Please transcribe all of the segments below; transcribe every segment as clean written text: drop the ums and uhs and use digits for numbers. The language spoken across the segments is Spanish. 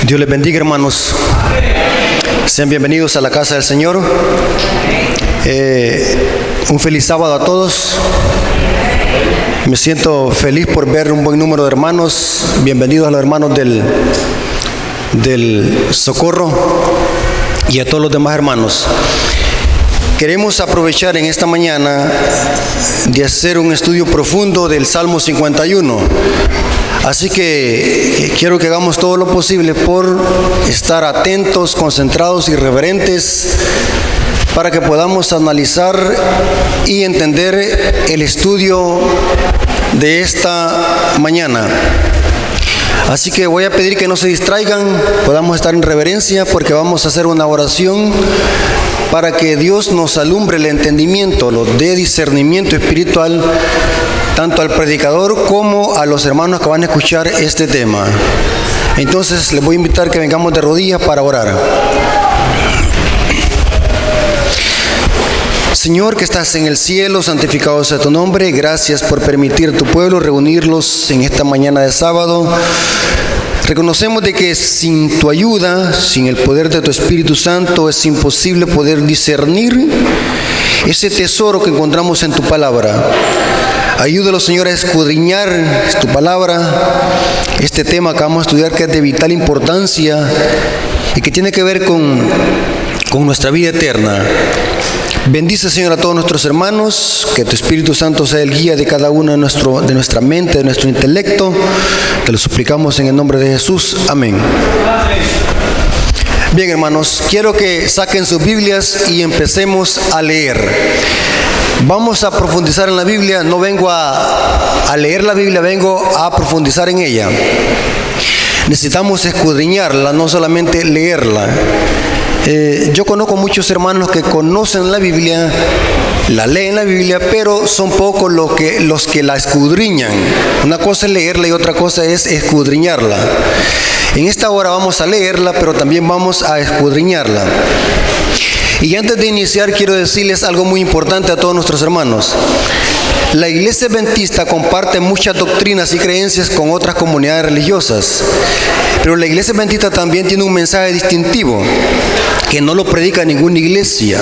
Dios les bendiga, hermanos. Sean bienvenidos a la casa del Señor. Un feliz sábado a todos. Me siento feliz por ver un buen número de hermanos. Bienvenidos a los hermanos del Socorro y a todos los demás hermanos. Queremos aprovechar en esta mañana de hacer un estudio profundo del Salmo 51. Así que quiero que hagamos todo lo posible por estar atentos, concentrados y reverentes para que podamos analizar y entender el estudio de esta mañana. Así que voy a pedir que no se distraigan, podamos estar en reverencia porque vamos a hacer una oración para que Dios nos alumbre el entendimiento, nos dé discernimiento espiritual, tanto al predicador como a los hermanos que van a escuchar este tema. Entonces les voy a invitar que vengamos de rodillas para orar. Señor que estás en el cielo, santificado sea tu nombre. Gracias por permitir a tu pueblo reunirlos en esta mañana de sábado. Reconocemos de que sin tu ayuda, sin el poder de tu Espíritu Santo, es imposible poder discernir ese tesoro que encontramos en tu palabra. Ayúdalo, Señor, a escudriñar tu palabra, este tema que vamos a estudiar, que es de vital importancia y que tiene que ver con nuestra vida eterna. Bendice, Señor, a todos nuestros hermanos, que tu Espíritu Santo sea el guía de cada uno de nuestra mente, de nuestro intelecto. Te lo suplicamos en el nombre de Jesús. Amén. Bien, hermanos, quiero que saquen sus Biblias y empecemos a leer. Vamos a profundizar en la Biblia. No vengo a leer la Biblia, vengo a profundizar en ella. Necesitamos escudriñarla, no solamente leerla. Yo conozco muchos hermanos que conocen la Biblia, la leen la Biblia, pero son pocos los que la escudriñan. Una cosa es leerla y otra cosa es escudriñarla. En esta hora vamos a leerla, pero también vamos a escudriñarla. Y antes de iniciar quiero decirles algo muy importante a todos nuestros hermanos. La Iglesia Adventista comparte muchas doctrinas y creencias con otras comunidades religiosas, pero la Iglesia Adventista también tiene un mensaje distintivo que no lo predica ninguna iglesia.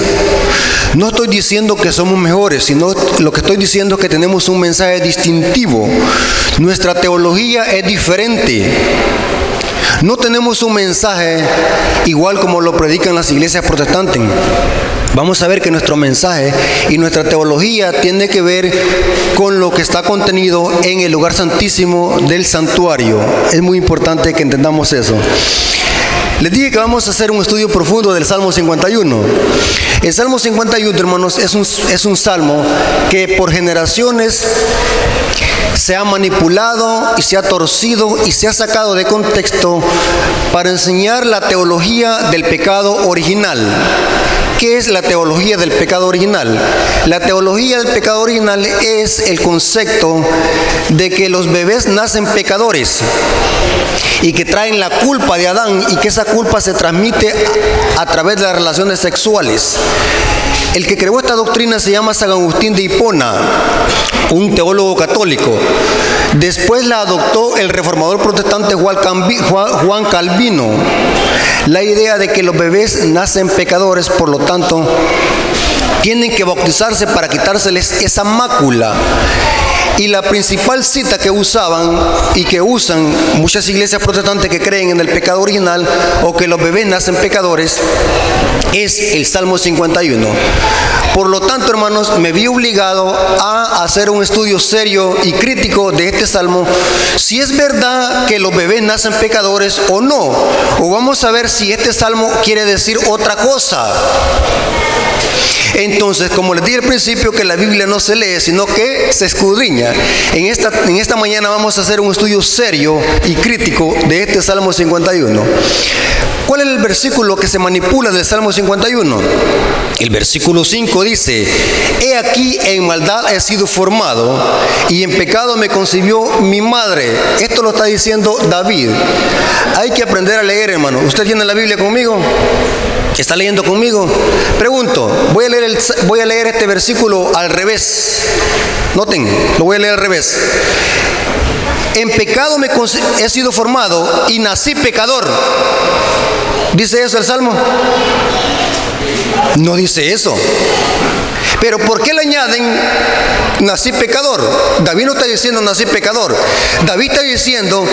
No estoy diciendo que somos mejores, sino lo que estoy diciendo es que tenemos un mensaje distintivo. Nuestra teología es diferente. No tenemos un mensaje igual como lo predican las iglesias protestantes. Vamos a ver que nuestro mensaje y nuestra teología tiene que ver con lo que está contenido en el lugar santísimo del santuario. Es muy importante que entendamos eso. Les dije que vamos a hacer un estudio profundo del Salmo 51. El Salmo 51, hermanos, es un salmo que por generaciones se ha manipulado y se ha torcido y se ha sacado de contexto para enseñar la teología del pecado original. ¿Qué es la teología del pecado original? La teología del pecado original es el concepto de que los bebés nacen pecadores y que traen la culpa de Adán y que esa culpa se transmite a través de las relaciones sexuales. El que creó esta doctrina se llama San Agustín de Hipona, un teólogo católico. Después la adoptó el reformador protestante Juan Calvino. La idea de que los bebés nacen pecadores, por lo tanto, tienen que bautizarse para quitárseles esa mácula. Y la principal cita que usaban y que usan muchas iglesias protestantes que creen en el pecado original o que los bebés nacen pecadores es el Salmo 51. Por lo tanto, hermanos, me vi obligado a hacer un estudio serio y crítico de este salmo, si es verdad que los bebés nacen pecadores o no, o vamos a ver si este salmo quiere decir otra cosa. Entonces, como les dije al principio, que la Biblia no se lee, sino que se escudriña. En esta mañana vamos a hacer un estudio serio y crítico de este Salmo 51. ¿Cuál es el versículo que se manipula del Salmo 51? El versículo 5 dice: He aquí en maldad he sido formado y en pecado me concibió mi madre. Esto lo está diciendo David. Hay que aprender a leer, hermano. ¿Usted tiene la Biblia conmigo? ¿Está leyendo conmigo? Pregunto, voy a leer este versículo al revés. Noten, lo voy a leer al revés. En pecado he sido formado y nací pecador. ¿Dice eso el Salmo? No dice eso. Pero ¿por qué le añaden nací pecador? David no está diciendo nací pecador. David está diciendo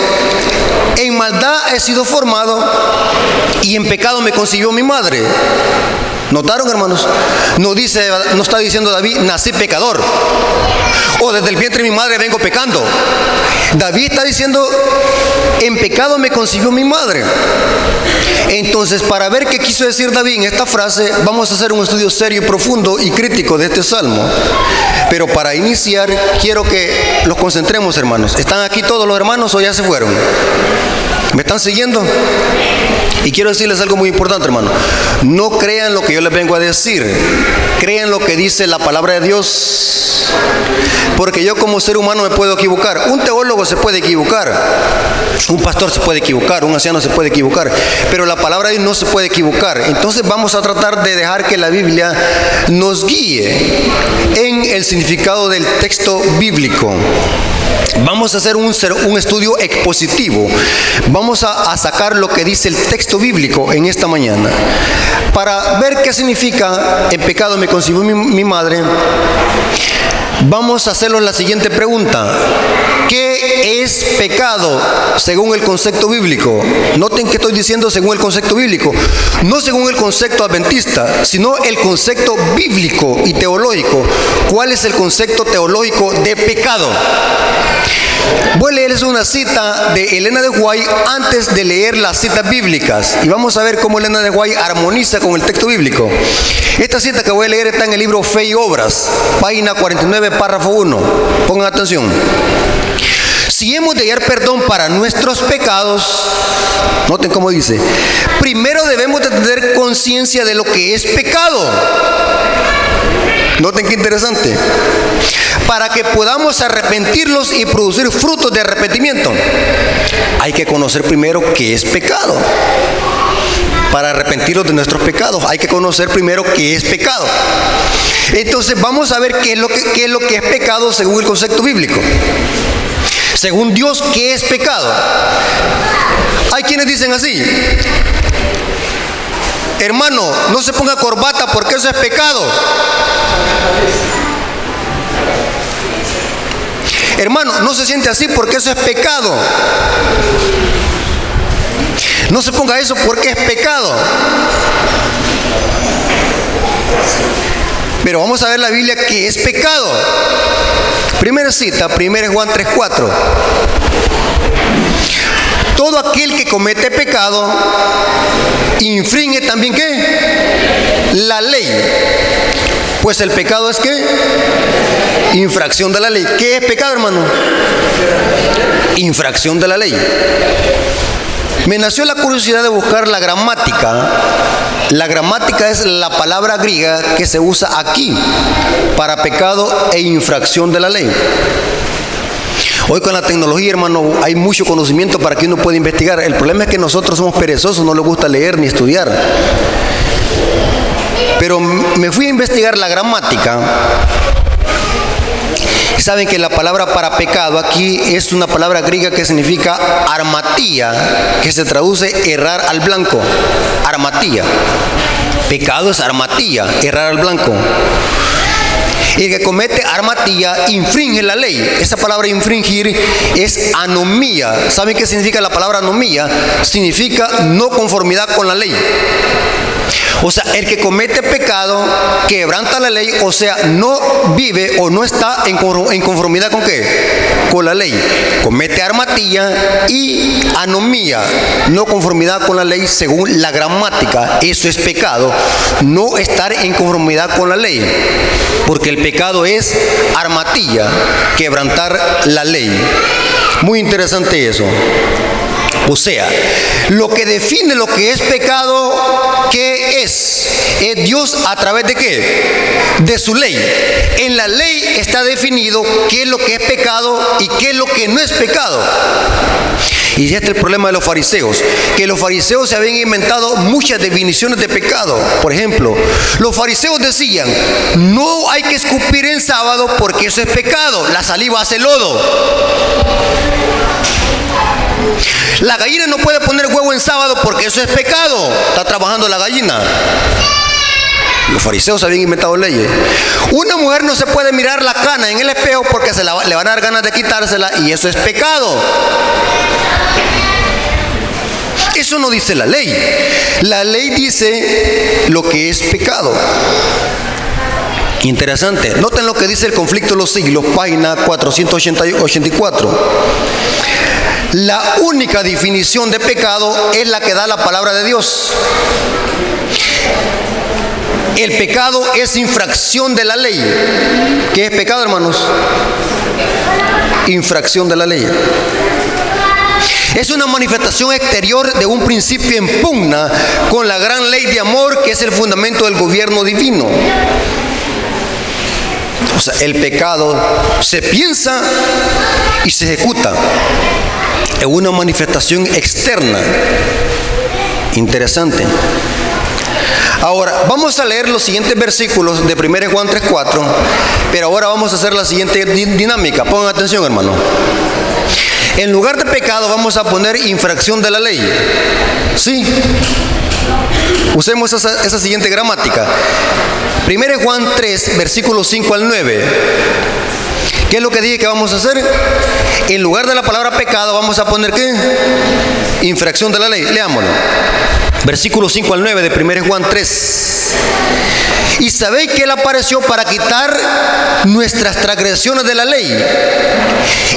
en maldad he sido formado y en pecado me concibió mi madre. ¿Notaron, hermanos? No está diciendo David nací pecador o desde el vientre de mi madre vengo pecando. David está diciendo en pecado me concibió mi madre. Entonces, para ver qué quiso decir David en esta frase, vamos a hacer un estudio serio y profundo y crítico de este salmo. Pero para iniciar, quiero que los concentremos, hermanos. ¿Están aquí todos los hermanos o ya se fueron? ¿Me están siguiendo? Y quiero decirles algo muy importante, hermano. No crean lo que yo les vengo a decir. Crean lo que dice la palabra de Dios. Porque yo como ser humano me puedo equivocar. Un teólogo se puede equivocar. Un pastor se puede equivocar. Un anciano se puede equivocar. Pero la palabra de Dios no se puede equivocar. Entonces vamos a tratar de dejar que la Biblia nos guíe en el significado del texto bíblico. Vamos a hacer un estudio expositivo. Vamos a sacar lo que dice el texto bíblico en esta mañana. Para ver qué significa en pecado me concibió mi madre, vamos a hacernos la siguiente pregunta. ¿Qué es pecado según el concepto bíblico? Noten que estoy diciendo según el concepto bíblico, no según el concepto adventista, sino el concepto bíblico y teológico. ¿Cuál es el concepto teológico de pecado? Voy a leerles una cita de Elena de White antes de leer las citas bíblicas y vamos a ver cómo Elena de White armoniza con el texto bíblico. Esta cita que voy a leer está en el libro Fe y Obras, página 49, párrafo 1. Pongan atención. Si hemos de hallar perdón para nuestros pecados, noten cómo dice, primero debemos de tener conciencia de lo que es pecado. Noten qué interesante. Para que podamos arrepentirlos y producir frutos de arrepentimiento, hay que conocer primero qué es pecado. Para arrepentirlos de nuestros pecados, hay que conocer primero qué es pecado. Entonces vamos a ver qué es lo que es pecado según el concepto bíblico. Según Dios, ¿qué es pecado? Hay quienes dicen así: hermano, no se ponga corbata porque eso es pecado. Hermano, no se siente así porque eso es pecado. No se ponga eso porque es pecado. Pero vamos a ver la Biblia que es pecado. Primera cita, 1 Juan 3:4. Todo aquel que comete pecado infringe también ¿qué? La ley. Pues el pecado es ¿qué? Infracción de la ley. ¿Qué es pecado, hermano? Infracción de la ley. Me nació la curiosidad de buscar la gramática. La gramática es la palabra griega que se usa aquí para pecado e infracción de la ley. Hoy con la tecnología, hermano, hay mucho conocimiento para que uno pueda investigar. El problema es que nosotros somos perezosos, no les gusta leer ni estudiar. Pero me fui a investigar la gramática. Saben que la palabra para pecado aquí es una palabra griega que significa armatía, que se traduce errar al blanco. Armatía. Pecado es armatía, errar al blanco. Y el que comete armatía infringe la ley. Esa palabra infringir es anomía. ¿Saben qué significa la palabra anomía? Significa no conformidad con la ley. O sea, el que comete pecado quebranta la ley, o sea, no vive o no está en conformidad con ¿qué? Con la ley. Comete armatía y anomía, no conformidad con la ley según la gramática. Eso es pecado, no estar en conformidad con la ley. Porque el pecado es armatía, quebrantar la ley. Muy interesante eso. O sea, Lo que define lo que es pecado, ¿qué es? Es Dios a través de ¿qué? De su ley. En la ley está definido qué es lo que es pecado y qué es lo que no es pecado. Y este es el problema de los fariseos, que los fariseos se habían inventado muchas definiciones de pecado. Por ejemplo, los fariseos decían, no hay que escupir en sábado porque eso es pecado, la saliva hace lodo. La gallina no puede poner huevo en sábado porque eso es pecado, está trabajando la gallina. Los fariseos habían inventado leyes. Una mujer no se puede mirar la cana en el espejo porque le van a dar ganas de quitársela y eso es pecado. Eso no dice la ley. La ley dice lo que es pecado. Interesante. Noten lo que dice el Conflicto de los Siglos, página 484. La única definición de pecado es la que da la palabra de Dios. El pecado es infracción de la ley. ¿Qué es pecado, hermanos? Infracción de la ley. Es una manifestación exterior de un principio en pugna con la gran ley de amor que es el fundamento del gobierno divino. O sea, el pecado se piensa y se ejecuta. Es una manifestación externa. Interesante. Ahora, vamos a leer los siguientes versículos de 1 Juan 3:4, pero ahora vamos a hacer la siguiente dinámica. Pongan atención, hermano. En lugar de pecado vamos a poner infracción de la ley. ¿Sí? Usemos esa siguiente gramática. 1 Juan 3, versículos 5 al 9. ¿Qué es lo que dije que vamos a hacer? En lugar de la palabra pecado vamos a poner ¿qué? Infracción de la ley. Leámoslo. Versículos 5 al 9 de 1 Juan 3. Y sabéis que Él apareció para quitar nuestras transgresiones de la ley.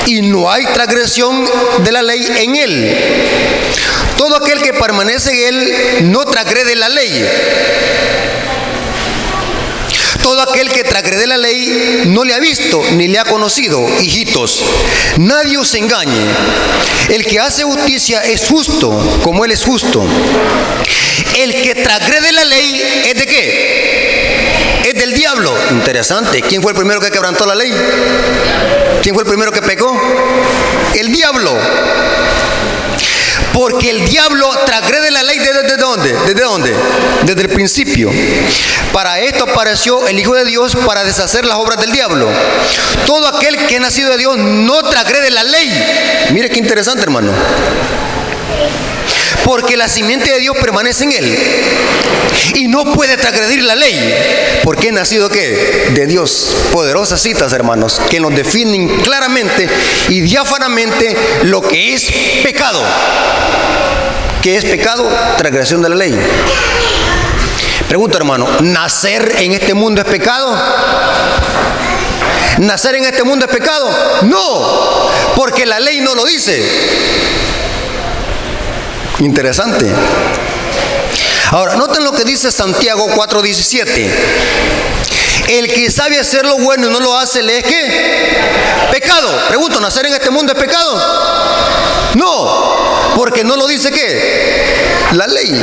Y no hay transgresión de la ley en Él. Todo aquel que permanece en Él no transgrede la ley. Todo aquel que transgrede la ley no le ha visto ni le ha conocido. Hijitos, nadie os engañe. El que hace justicia es justo, como Él es justo. El que transgrede la ley es de ¿qué? Es del diablo. Interesante. ¿Quién fue el primero que quebrantó la ley? ¿Quién fue el primero que pecó? El diablo. Porque el diablo transgrede la ley ¿desde dónde? ¿Desde dónde? Desde el principio. Para esto apareció el Hijo de Dios para deshacer las obras del diablo. Todo aquel que es nacido de Dios no transgrede la ley. Mire qué interesante, hermano. Porque la simiente de Dios permanece en él y no puede transgredir la ley, porque es nacido ¿qué? De Dios. Poderosas citas, hermanos, que nos definen claramente y diáfanamente lo que es pecado. ¿Qué es pecado? Transgresión de la ley. Pregunta, hermano, ¿nacer en este mundo es pecado? ¿Nacer en este mundo es pecado? No, porque la ley no lo dice. Interesante. Ahora, noten lo que dice Santiago 4:17. El que sabe hacer lo bueno y no lo hace, ¿le es qué? Pecado. Pregunto, ¿nacer en este mundo es pecado? No, porque no lo dice ¿qué? La ley.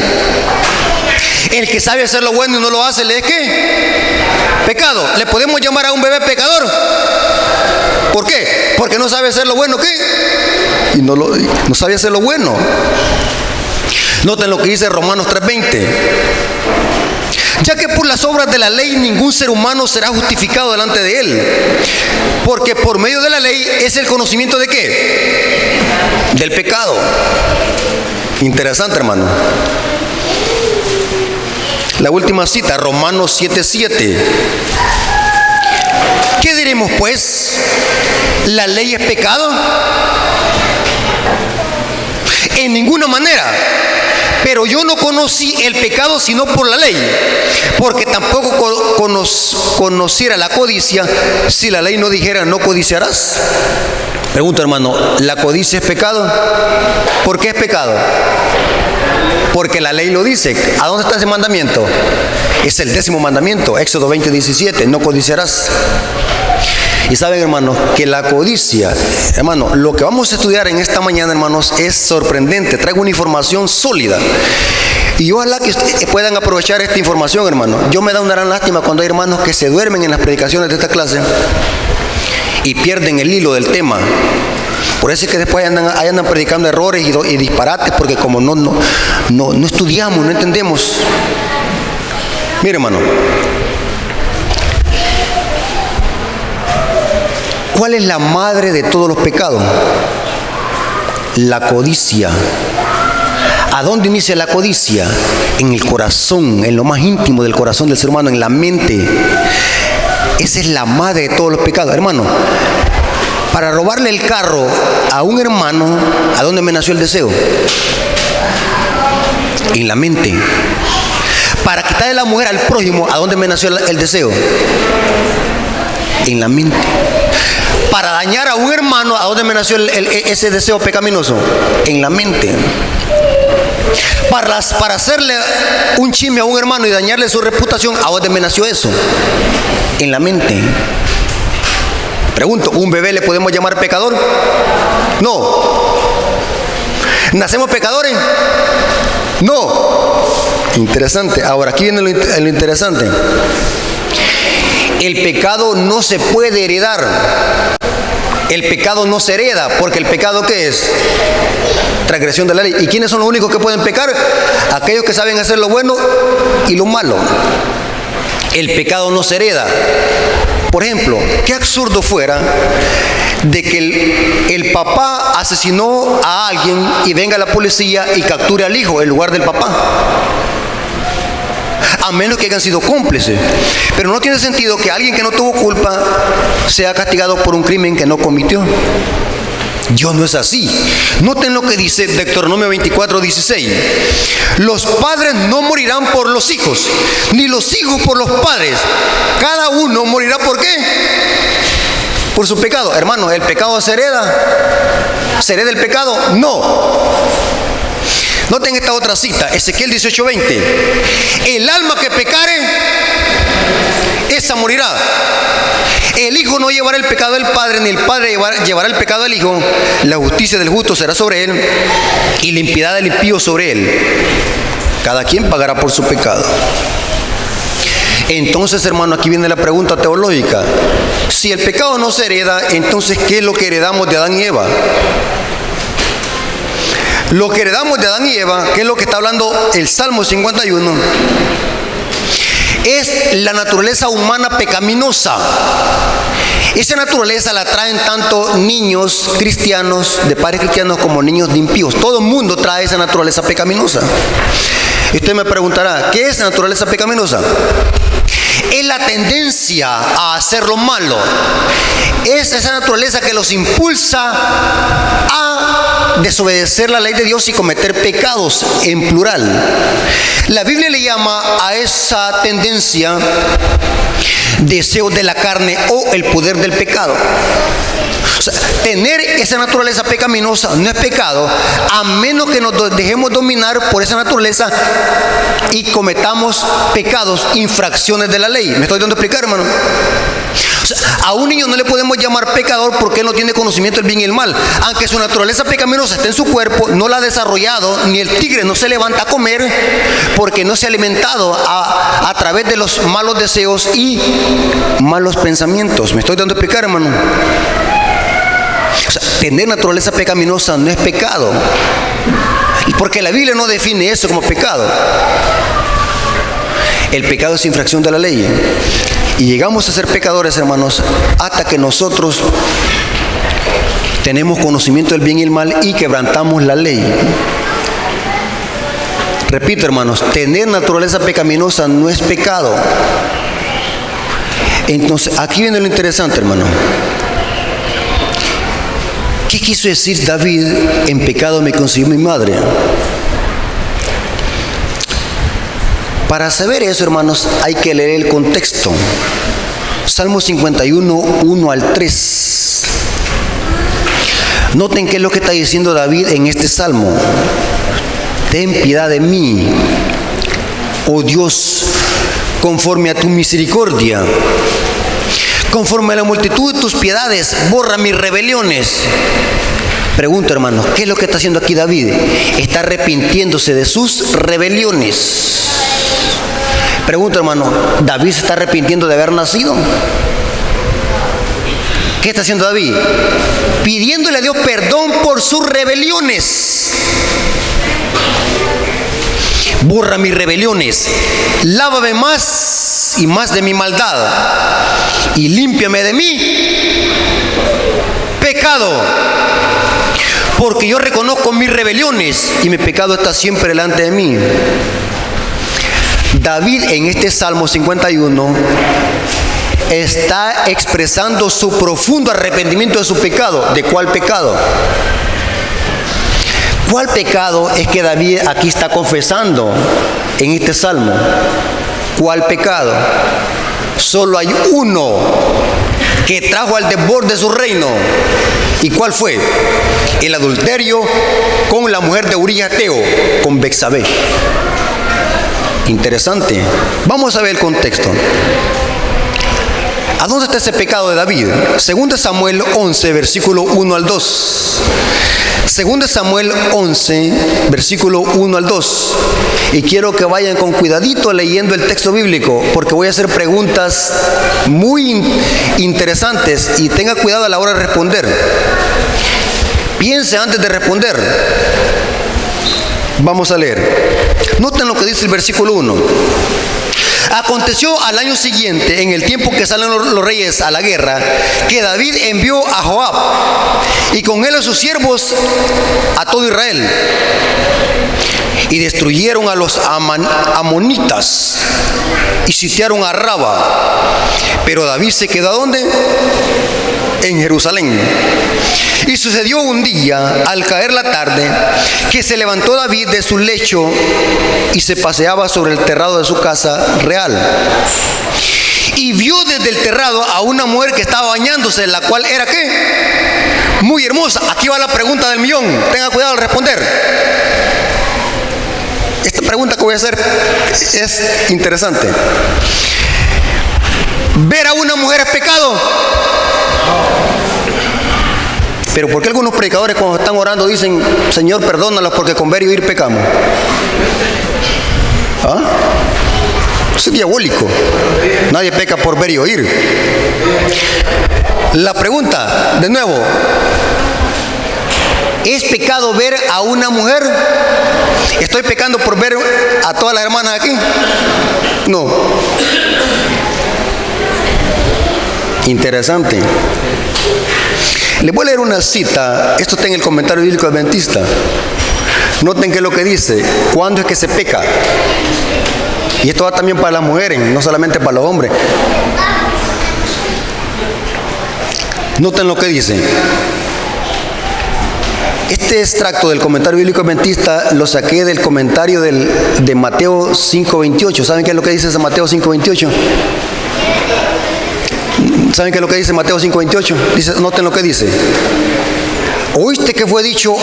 El que sabe hacer lo bueno y no lo hace, ¿le es qué? Pecado. ¿Le podemos llamar a un bebé pecador? ¿Por qué? Porque no sabe hacer lo bueno, ¿qué? Y no sabe hacer lo bueno. Noten lo que dice Romanos 3:20. Ya que por las obras de la ley ningún ser humano será justificado delante de él, porque por medio de la ley es el conocimiento de ¿qué? Del pecado. Interesante, hermano. La última cita, Romanos 7:7. ¿Qué diremos pues? ¿La ley es pecado? En ninguna manera. Pero yo no conocí el pecado sino por la ley, porque tampoco conociera la codicia si la ley no dijera no codiciarás. Pregunta, hermano, ¿la codicia es pecado? ¿Por qué es pecado? Porque la ley lo dice. ¿A dónde está ese mandamiento? Es el 10º mandamiento, Éxodo 20:17, no codiciarás. Y saben, hermanos, que la codicia, hermanos, lo que vamos a estudiar en esta mañana, hermanos, es sorprendente. Traigo una información sólida. Y ojalá que puedan aprovechar esta información, hermanos. Yo me da una gran lástima cuando hay hermanos que se duermen en las predicaciones de esta clase y pierden el hilo del tema. Por eso es que después andan predicando errores y disparates, porque como no estudiamos, no entendemos. Mire, hermano, ¿cuál es la madre de todos los pecados? La codicia. ¿A dónde inicia la codicia? En el corazón, en lo más íntimo del corazón del ser humano, en la mente. Esa es la madre de todos los pecados, hermano. Para robarle el carro a un hermano, ¿a dónde me nació el deseo? En la mente. Para quitarle la mujer al prójimo, ¿a dónde me nació el deseo? En la mente. Para dañar a un hermano, ¿a dónde me nació ese deseo pecaminoso? En la mente. Para hacerle un chisme a un hermano y dañarle su reputación, ¿a dónde me nació eso? En la mente. Pregunto, ¿un bebé le podemos llamar pecador? No. ¿Nacemos pecadores? No. Interesante. Ahora, aquí viene lo interesante. El pecado no se puede heredar. El pecado no se hereda, porque el pecado, ¿qué es? Transgresión de la ley. ¿Y quiénes son los únicos que pueden pecar? Aquellos que saben hacer lo bueno y lo malo. El pecado no se hereda. Por ejemplo, qué absurdo fuera de que el papá asesinó a alguien y venga la policía y capture al hijo en lugar del papá. A menos que hayan sido cómplices. Pero no tiene sentido que alguien que no tuvo culpa sea castigado por un crimen que no cometió. Dios no es así. Noten lo que dice Deuteronomio 24:16. Los padres no morirán por los hijos, ni los hijos por los padres. Cada uno morirá, ¿por qué? Por su pecado. Hermano, ¿el pecado se hereda? ¿Se hereda el pecado? No. Noten esta otra cita, Ezequiel 18:20. El alma que pecare, esa morirá. El hijo no llevará el pecado del padre, ni el padre llevará el pecado del hijo. La justicia del justo será sobre él, y la impiedad del impío sobre él. Cada quien pagará por su pecado. Entonces, hermano, aquí viene la pregunta teológica. Si el pecado no se hereda, entonces, ¿qué es lo que heredamos de Adán y Eva? Lo que heredamos de Adán y Eva, que es lo que está hablando el Salmo 51, es la naturaleza humana pecaminosa. Esa naturaleza la traen tanto niños cristianos, de padres cristianos, como niños de impíos. Todo el mundo trae esa naturaleza pecaminosa. Y usted me preguntará, ¿qué es naturaleza pecaminosa? Es la tendencia a hacer lo malo. Es esa naturaleza que los impulsa a desobedecer la ley de Dios y cometer pecados en plural. La Biblia le llama a esa tendencia deseos de la carne o el poder del pecado. O sea, tener esa naturaleza pecaminosa no es pecado, a menos que nos dejemos dominar por esa naturaleza y cometamos pecados, infracciones de la ley. ¿Me estoy dando a explicar, hermano? O sea, a un niño no le podemos llamar pecador porque él no tiene conocimiento del bien y el mal. Aunque su naturaleza pecaminosa esté en su cuerpo, no la ha desarrollado, ni el tigre no se levanta a comer porque no se ha alimentado a través de los malos deseos y malos pensamientos. ¿Me estoy dando a explicar, hermano? O sea, tener naturaleza pecaminosa no es pecado, porque la Biblia no define eso como pecado. El pecado es infracción de la ley. Y llegamos a ser pecadores, hermanos, hasta que nosotros tenemos conocimiento del bien y el mal y quebrantamos la ley. Repito, hermanos, tener naturaleza pecaminosa no es pecado. Entonces, aquí viene lo interesante, hermano. ¿Qué quiso decir David? En pecado me concibió mi madre. Para saber eso, hermanos, hay que leer el contexto. Salmo 51, 1 al 3. Noten qué es lo que está diciendo David en este salmo. Ten piedad de mí, oh Dios, conforme a tu misericordia. Conforme a la multitud de tus piedades, borra mis rebeliones. Pregunto, hermanos, ¿qué es lo que está haciendo aquí David? Está arrepintiéndose de sus rebeliones. Pregunto, hermano, ¿David se está arrepintiendo de haber nacido? ¿Qué está haciendo David? Pidiéndole a Dios perdón por sus rebeliones. Borra mis rebeliones, lávame más y más de mi maldad y límpiame de mi pecado, porque yo reconozco mis rebeliones y mi pecado está siempre delante de mí. David en este Salmo 51 está expresando su profundo arrepentimiento de su pecado. ¿De cuál pecado? ¿Cuál pecado es que David aquí está confesando en este salmo? ¿Cuál pecado? Solo hay uno que trajo al desborde de su reino. ¿Y cuál fue? El adulterio con la mujer de Urías Eteo, con Betsabé. Interesante. Vamos a ver el contexto. ¿A dónde está ese pecado de David? 2 Samuel 11, versículo 1 al 2. 2 Samuel 11, versículo 1 al 2. Y quiero que vayan con cuidadito leyendo el texto bíblico, porque voy a hacer preguntas muy interesantes y tenga cuidado a la hora de responder. Piense antes de responder. Vamos a leer. Noten lo que dice el versículo 1. Aconteció al año siguiente, en el tiempo que salen los reyes a la guerra, que David envió a Joab y con él a sus siervos a todo Israel, y destruyeron a los amonitas y sitiaron a Raba. Pero David se quedó ¿a dónde? En Jerusalén. Y sucedió un día, al caer la tarde, que se levantó David de su lecho y se paseaba sobre el terrado de su casa real. Y vio desde el terrado a una mujer que estaba bañándose, la cual era ¿qué? Muy hermosa. Aquí va la pregunta del millón. Tenga cuidado al responder. Esta pregunta que voy a hacer es interesante. ¿Ver a una mujer es pecado? Pero ¿por qué algunos predicadores cuando están orando dicen, Señor, perdónalos porque con ver y oír pecamos? ¿Ah? Eso es diabólico. Nadie peca por ver y oír. La pregunta, de nuevo, ¿es pecado ver a una mujer? ¿Estoy pecando por ver a todas las hermanas aquí? No. Interesante. Les voy a leer una cita. Esto está en el comentario bíblico adventista. Noten qué es lo que dice. ¿Cuándo es que se peca? Y esto va también para las mujeres, no solamente para los hombres. Noten lo que dice. Este extracto del comentario bíblico adventista lo saqué del comentario de Mateo 5:28. ¿Saben qué es lo que dice ese Mateo 5:28? ¿Saben qué es lo que dice Mateo 5:28? Dice, noten lo que dice. Oíste que fue dicho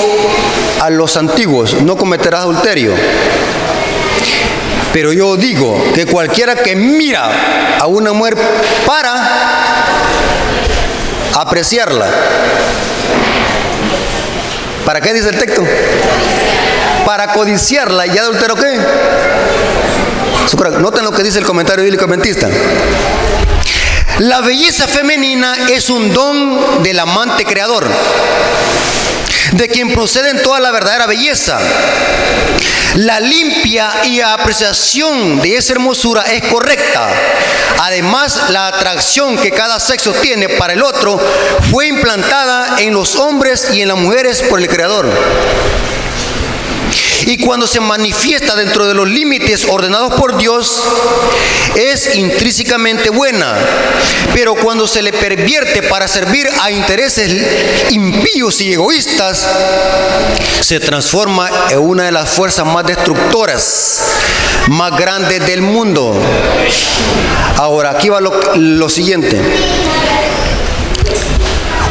a los antiguos, no cometerás adulterio. Pero yo digo que cualquiera que mira a una mujer para apreciarla. ¿Para qué dice el texto? Para codiciarla. ¿Y adultero qué? Noten lo que dice el comentario bíblico adventista. La belleza femenina es un don del amante creador, de quien proceden toda la verdadera belleza. La limpia y apreciación de esa hermosura es correcta. Además, la atracción que cada sexo tiene para el otro fue implantada en los hombres y en las mujeres por el Creador. Y cuando se manifiesta dentro de los límites ordenados por Dios, es intrínsecamente buena. Pero cuando se le pervierte para servir a intereses impíos y egoístas, se transforma en una de las fuerzas más destructoras, más grandes del mundo. Ahora, aquí va lo siguiente.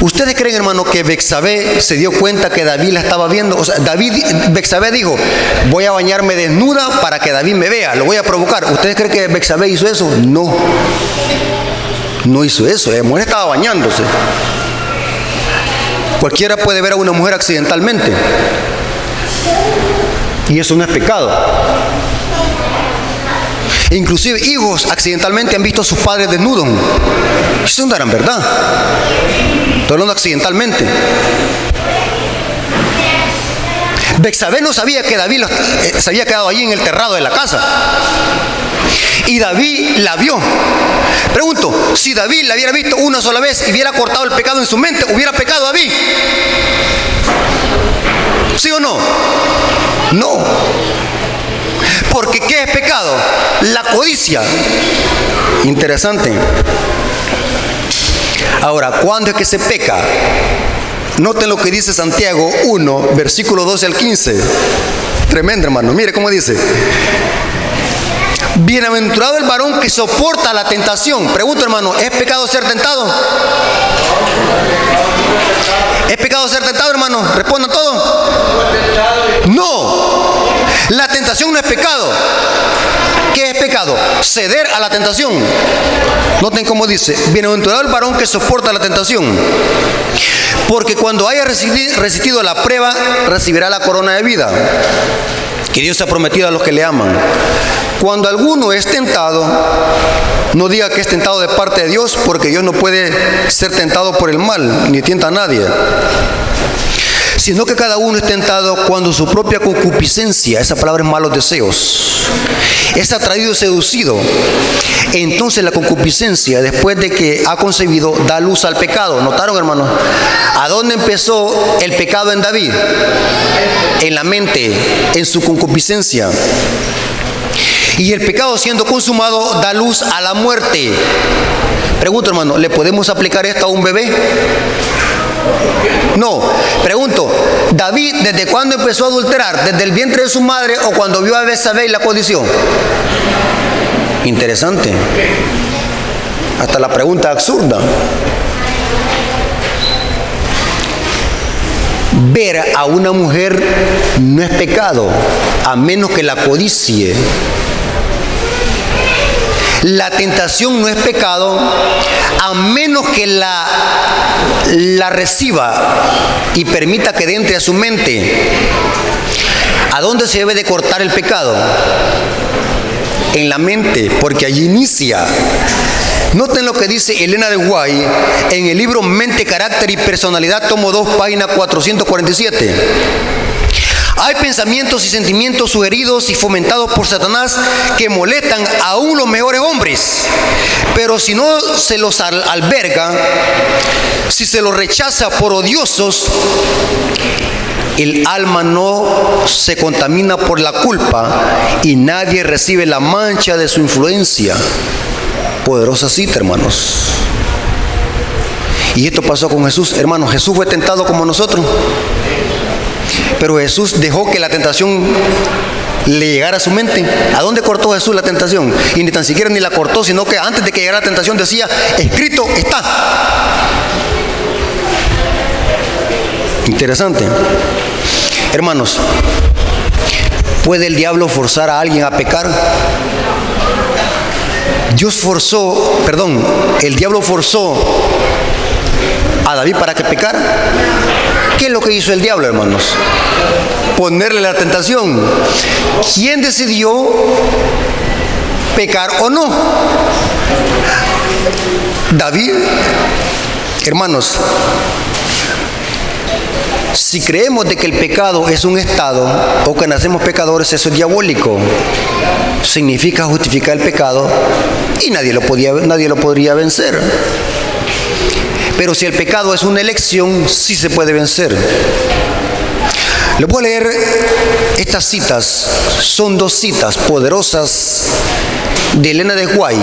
¿Ustedes creen, hermano, que Betsabé se dio cuenta que David la estaba viendo? O sea, Betsabé dijo, voy a bañarme desnuda para que David me vea, lo voy a provocar. ¿Ustedes creen que Betsabé hizo eso? No. no hizo eso, la mujer estaba bañándose. Cualquiera puede ver a una mujer accidentalmente, y eso no es pecado. Inclusive hijos accidentalmente han visto a sus padres desnudos. Eso no era en verdad. Estoy hablando accidentalmente. Betsabé no sabía que David se había quedado allí en el terrado de la casa. Y David la vio. Pregunto, si David la hubiera visto una sola vez y hubiera cortado el pecado en su mente, ¿hubiera pecado David? ¿Sí o no? No. Porque ¿qué es pecado? La codicia. Interesante. Ahora, ¿cuándo es que se peca? Noten lo que dice Santiago 1, versículo 12 al 15. Tremendo, hermano. Mire cómo dice. Bienaventurado el varón que soporta la tentación. Pregunto, hermano, ¿es pecado ser tentado? ¿Es pecado ser tentado, hermano? Respondan todo. No. La tentación no es pecado. ¿Qué es pecado? Ceder a la tentación. Noten cómo dice. Bienaventurado el varón que soporta la tentación. Porque cuando haya resistido la prueba, recibirá la corona de vida que Dios ha prometido a los que le aman. Cuando alguno es tentado, no diga que es tentado de parte de Dios, porque Dios no puede ser tentado por el mal, ni tienta a nadie. Sino que cada uno es tentado cuando su propia concupiscencia, esa palabra es malos deseos, es atraído y seducido. Entonces la concupiscencia, después de que ha concebido, da luz al pecado. ¿Notaron, hermanos? ¿A dónde empezó el pecado en David? En la mente, en su concupiscencia. Y el pecado, siendo consumado, da luz a la muerte. Pregunto, hermano, ¿le podemos aplicar esto a un bebé? No. Pregunto, ¿David desde cuándo empezó a adulterar? ¿Desde el vientre de su madre o cuando vio a Betsabé y la codició? Interesante. Hasta la pregunta absurda. Ver a una mujer no es pecado, a menos que la codicie. La tentación no es pecado, a menos que la reciba y permita que entre a su mente. ¿A dónde se debe de cortar el pecado? En la mente, porque allí inicia. Noten lo que dice Elena de White en el libro Mente, Carácter y Personalidad, tomo 2, página 447. Hay pensamientos y sentimientos sugeridos y fomentados por Satanás que molestan aún los mejores hombres, pero si no se los alberga, si se los rechaza por odiosos, el alma no se contamina por la culpa y nadie recibe la mancha de su influencia. Poderosa cita, hermanos. Y esto pasó con Jesús, hermanos. Jesús fue tentado como nosotros, pero Jesús dejó que la tentación le llegara a su mente. ¿A dónde cortó Jesús la tentación? Y ni tan siquiera ni la cortó, sino que antes de que llegara la tentación decía, escrito está. Interesante. Hermanos, ¿puede el diablo forzar a alguien a pecar? El diablo forzó a David para que pecara. ¿Qué es lo que hizo el diablo, hermanos? Ponerle la tentación. ¿Quién decidió pecar o no? David. Hermanos, si creemos de que el pecado es un estado o que nacemos pecadores, eso es diabólico. Significa justificar el pecado y nadie lo podría vencer. Pero si el pecado es una elección, sí se puede vencer. Les voy a leer estas citas. Son dos citas poderosas de Elena de White.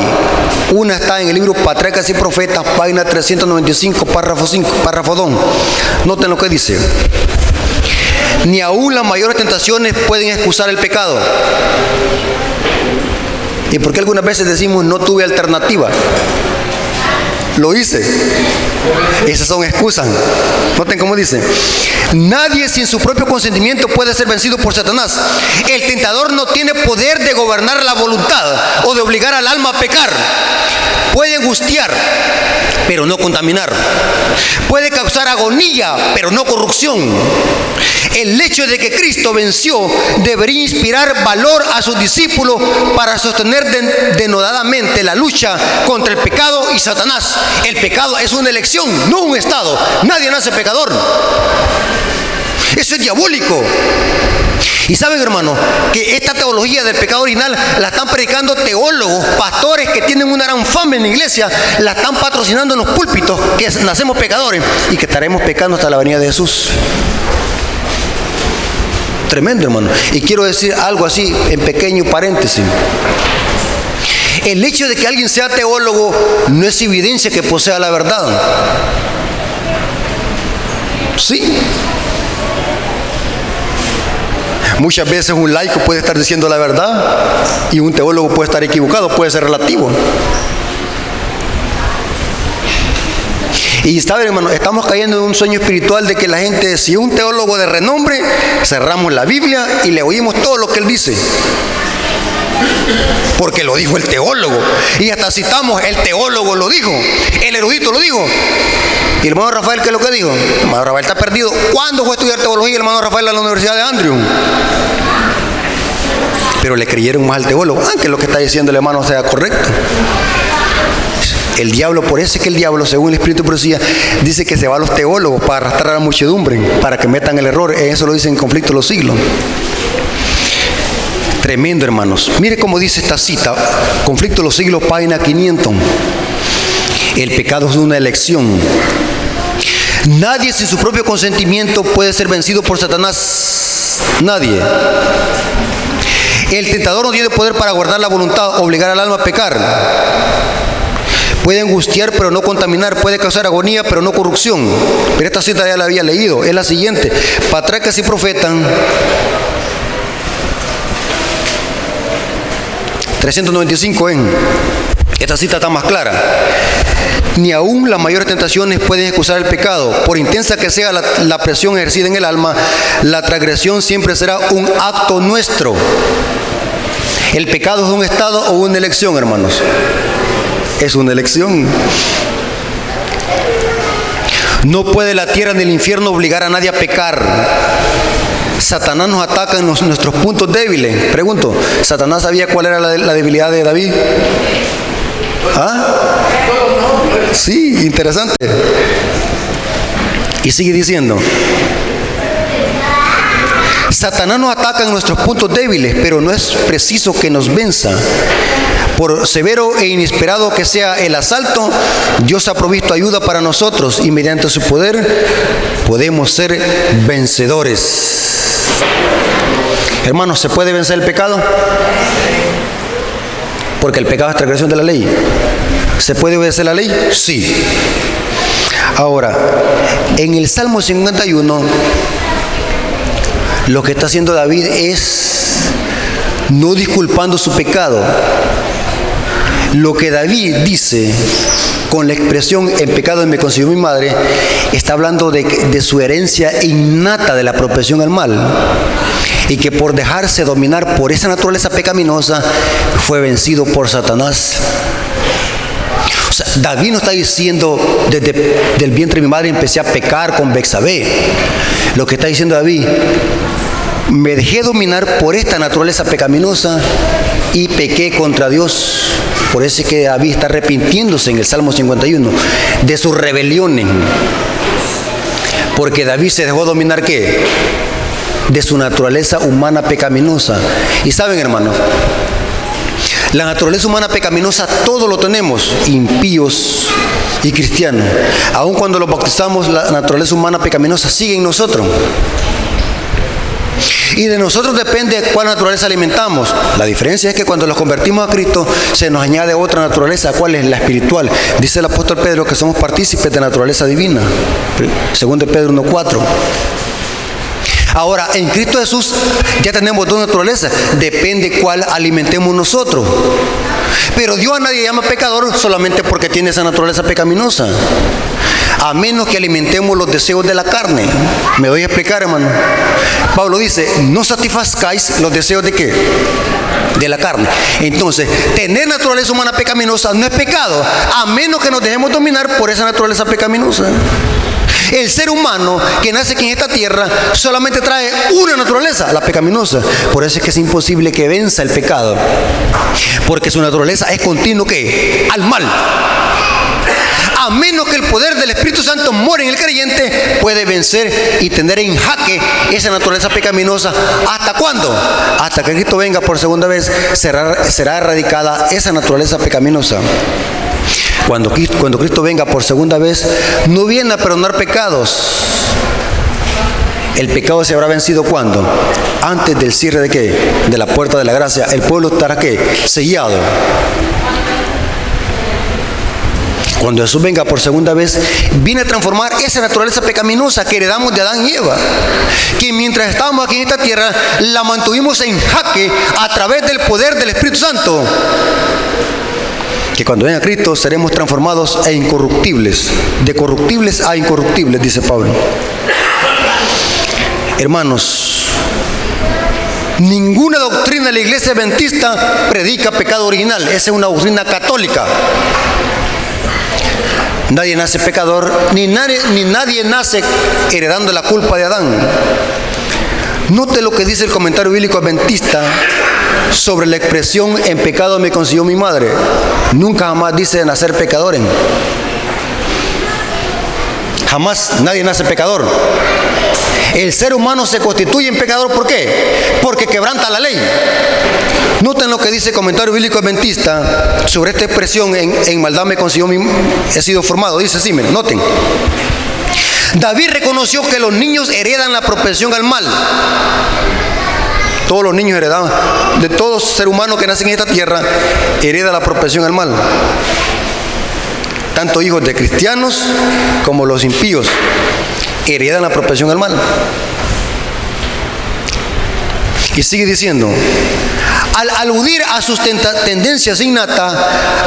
Una está en el libro Patriarcas y Profetas, página 395, párrafo 2. Noten lo que dice. Ni aún las mayores tentaciones pueden excusar el pecado. ¿Y por qué algunas veces decimos no tuve alternativa? Lo hice. Esas son excusas. Noten cómo dice: nadie sin su propio consentimiento puede ser vencido por Satanás. El tentador no tiene poder de gobernar la voluntad o de obligar al alma a pecar. Puede angustiar, pero no contaminar. Puede causar agonía, pero no corrupción. El hecho de que Cristo venció debería inspirar valor a sus discípulos para sostener denodadamente la lucha contra el pecado y Satanás. El pecado es una elección, no un estado. Nadie nace pecador. Eso es diabólico. Y saben, hermanos, que esta teología del pecado original la están predicando teólogos, pastores que tienen una gran fama en la iglesia, la están patrocinando en los púlpitos, que nacemos pecadores y que estaremos pecando hasta la venida de Jesús. Tremendo, hermano. Y quiero decir algo así, en pequeño paréntesis. El hecho de que alguien sea teólogo no es evidencia que posea la verdad. Sí. Muchas veces un laico puede estar diciendo la verdad y un teólogo puede estar equivocado, puede ser relativo. Y saben, hermano, estamos cayendo en un sueño espiritual de que la gente, si es un teólogo de renombre, cerramos la Biblia y le oímos todo lo que él dice. Porque lo dijo el teólogo. Y hasta citamos: el teólogo lo dijo, el erudito lo dijo. ¿Y el hermano Rafael qué es lo que dijo? El hermano Rafael está perdido. ¿Cuándo fue a estudiar teología el hermano Rafael a la Universidad de Andrew? Pero le creyeron más al teólogo, aunque lo que está diciendo el hermano sea correcto. El diablo, por eso es que el diablo, según el Espíritu de Profecía, dice que se va a los teólogos para arrastrar a la muchedumbre, para que metan el error. Eso lo dice en Conflicto de los Siglos. Tremendo, hermanos. Mire cómo dice esta cita, Conflicto de los Siglos, página 500. El pecado es una elección. Nadie sin su propio consentimiento puede ser vencido por Satanás. Nadie. El tentador no tiene poder para guardar la voluntad, obligar al alma a pecar. Puede angustiar, pero no contaminar. Puede causar agonía, pero no corrupción. Pero esta cita ya la había leído. Es la siguiente: patriarcas y profetas, 395 en. Esta cita está más clara. Ni aún las mayores tentaciones pueden excusar el pecado. Por intensa que sea la presión ejercida en el alma, la transgresión siempre será un acto nuestro. El pecado es un estado o una elección, hermanos. Es una elección. No puede la tierra ni el infierno obligar a nadie a pecar. Satanás nos ataca en nuestros puntos débiles. Pregunto, ¿Satanás sabía cuál era la debilidad de David? ¿Ah? Sí, interesante. Y sigue diciendo: Satanás nos ataca en nuestros puntos débiles, pero no es preciso que nos venza. Por severo e inesperado que sea el asalto, Dios ha provisto ayuda para nosotros y mediante su poder podemos ser vencedores. Hermanos, ¿se puede vencer el pecado? Porque el pecado es transgresión de la ley. ¿Se puede obedecer la ley? Sí. Ahora, en el Salmo 51, lo que está haciendo David es no disculpando su pecado. Lo que David dice con la expresión "en pecado me concibió mi madre", está hablando de su herencia innata de la propensión al mal, y que por dejarse dominar por esa naturaleza pecaminosa fue vencido por Satanás. O sea, David no está diciendo desde el vientre de mi madre empecé a pecar con Betsabé. Lo que está diciendo David: me dejé dominar por esta naturaleza pecaminosa y pequé contra Dios. Por eso es que David está arrepintiéndose en el Salmo 51 de sus rebeliones. Porque David se dejó dominar, ¿qué? De su naturaleza humana pecaminosa. Y saben, hermanos, la naturaleza humana pecaminosa todos lo tenemos, impíos y cristianos. Aun cuando los bautizamos, la naturaleza humana pecaminosa sigue en nosotros. Y de nosotros depende cuál naturaleza alimentamos. La diferencia es que cuando los convertimos a Cristo se nos añade otra naturaleza, ¿cuál es? La espiritual. Dice el apóstol Pedro que somos partícipes de la naturaleza divina. Segundo de Pedro 1:4. Ahora, en Cristo Jesús ya tenemos dos naturalezas. Depende cuál alimentemos nosotros. Pero Dios a nadie llama pecador solamente porque tiene esa naturaleza pecaminosa. a menos que alimentemos los deseos de la carne. ¿Me doy a explicar, hermano? Pablo dice, no satisfazcáis los deseos ¿de qué? De la carne. Entonces, tener naturaleza humana pecaminosa no es pecado, a menos que nos dejemos dominar por esa naturaleza pecaminosa. El ser humano que nace aquí en esta tierra solamente trae una naturaleza, la pecaminosa. Por eso es que es imposible que venza el pecado, porque su naturaleza es continuo ¿qué? Al mal. A menos que el poder del Espíritu Santo more en el creyente, puede vencer y tener en jaque esa naturaleza pecaminosa. ¿Hasta cuándo? Hasta que Cristo venga por segunda vez, será erradicada esa naturaleza pecaminosa. Cuando Cristo venga por segunda vez, no viene a perdonar pecados. El pecado se habrá vencido ¿cuándo? Antes del cierre ¿de qué? De la puerta de la gracia. El pueblo estará ¿qué? Sellado. Cuando Jesús venga por segunda vez, viene a transformar esa naturaleza pecaminosa que heredamos de Adán y Eva, que mientras estábamos aquí en esta tierra, la mantuvimos en jaque a través del poder del Espíritu Santo. Que cuando venga Cristo seremos transformados e incorruptibles, de corruptibles a incorruptibles, dice Pablo. Hermanos, ninguna doctrina de la iglesia adventista predica pecado original. Esa es una doctrina católica. Nadie nace pecador, ni nadie nace heredando la culpa de Adán. Note lo que dice el comentario bíblico adventista sobre la expresión en pecado me concibió mi madre. Nunca jamás dice nacer pecadores. Jamás nadie nace pecador. El ser humano se constituye en pecador, ¿por qué? Porque quebranta la ley. Noten lo que dice el comentario bíblico adventista sobre esta expresión en maldad me concibió he sido formado. Dice así, miren, noten. David reconoció que los niños heredan la propensión al mal. Todos los niños heredan, de todo ser humano que nace en esta tierra, hereda la propensión al mal. Tanto hijos de cristianos como los impíos heredan la propensión al mal. Y sigue diciendo, al aludir a sus tendencias innatas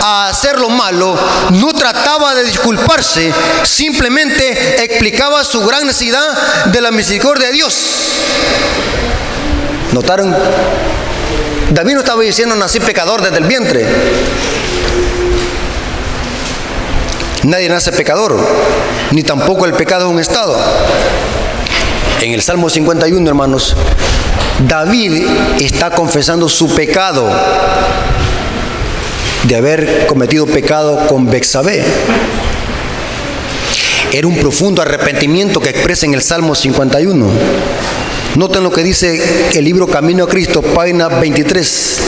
a hacer lo malo, no trataba de disculparse, simplemente explicaba su gran necesidad de la misericordia de Dios. ¿Notaron? David no estaba diciendo nací pecador desde el vientre. Nadie nace pecador, ni tampoco el pecado es un estado. En el Salmo 51, hermanos, David está confesando su pecado de haber cometido pecado con Betsabé. Era un profundo arrepentimiento que expresa en el Salmo 51. Noten lo que dice el libro Camino a Cristo, página 23.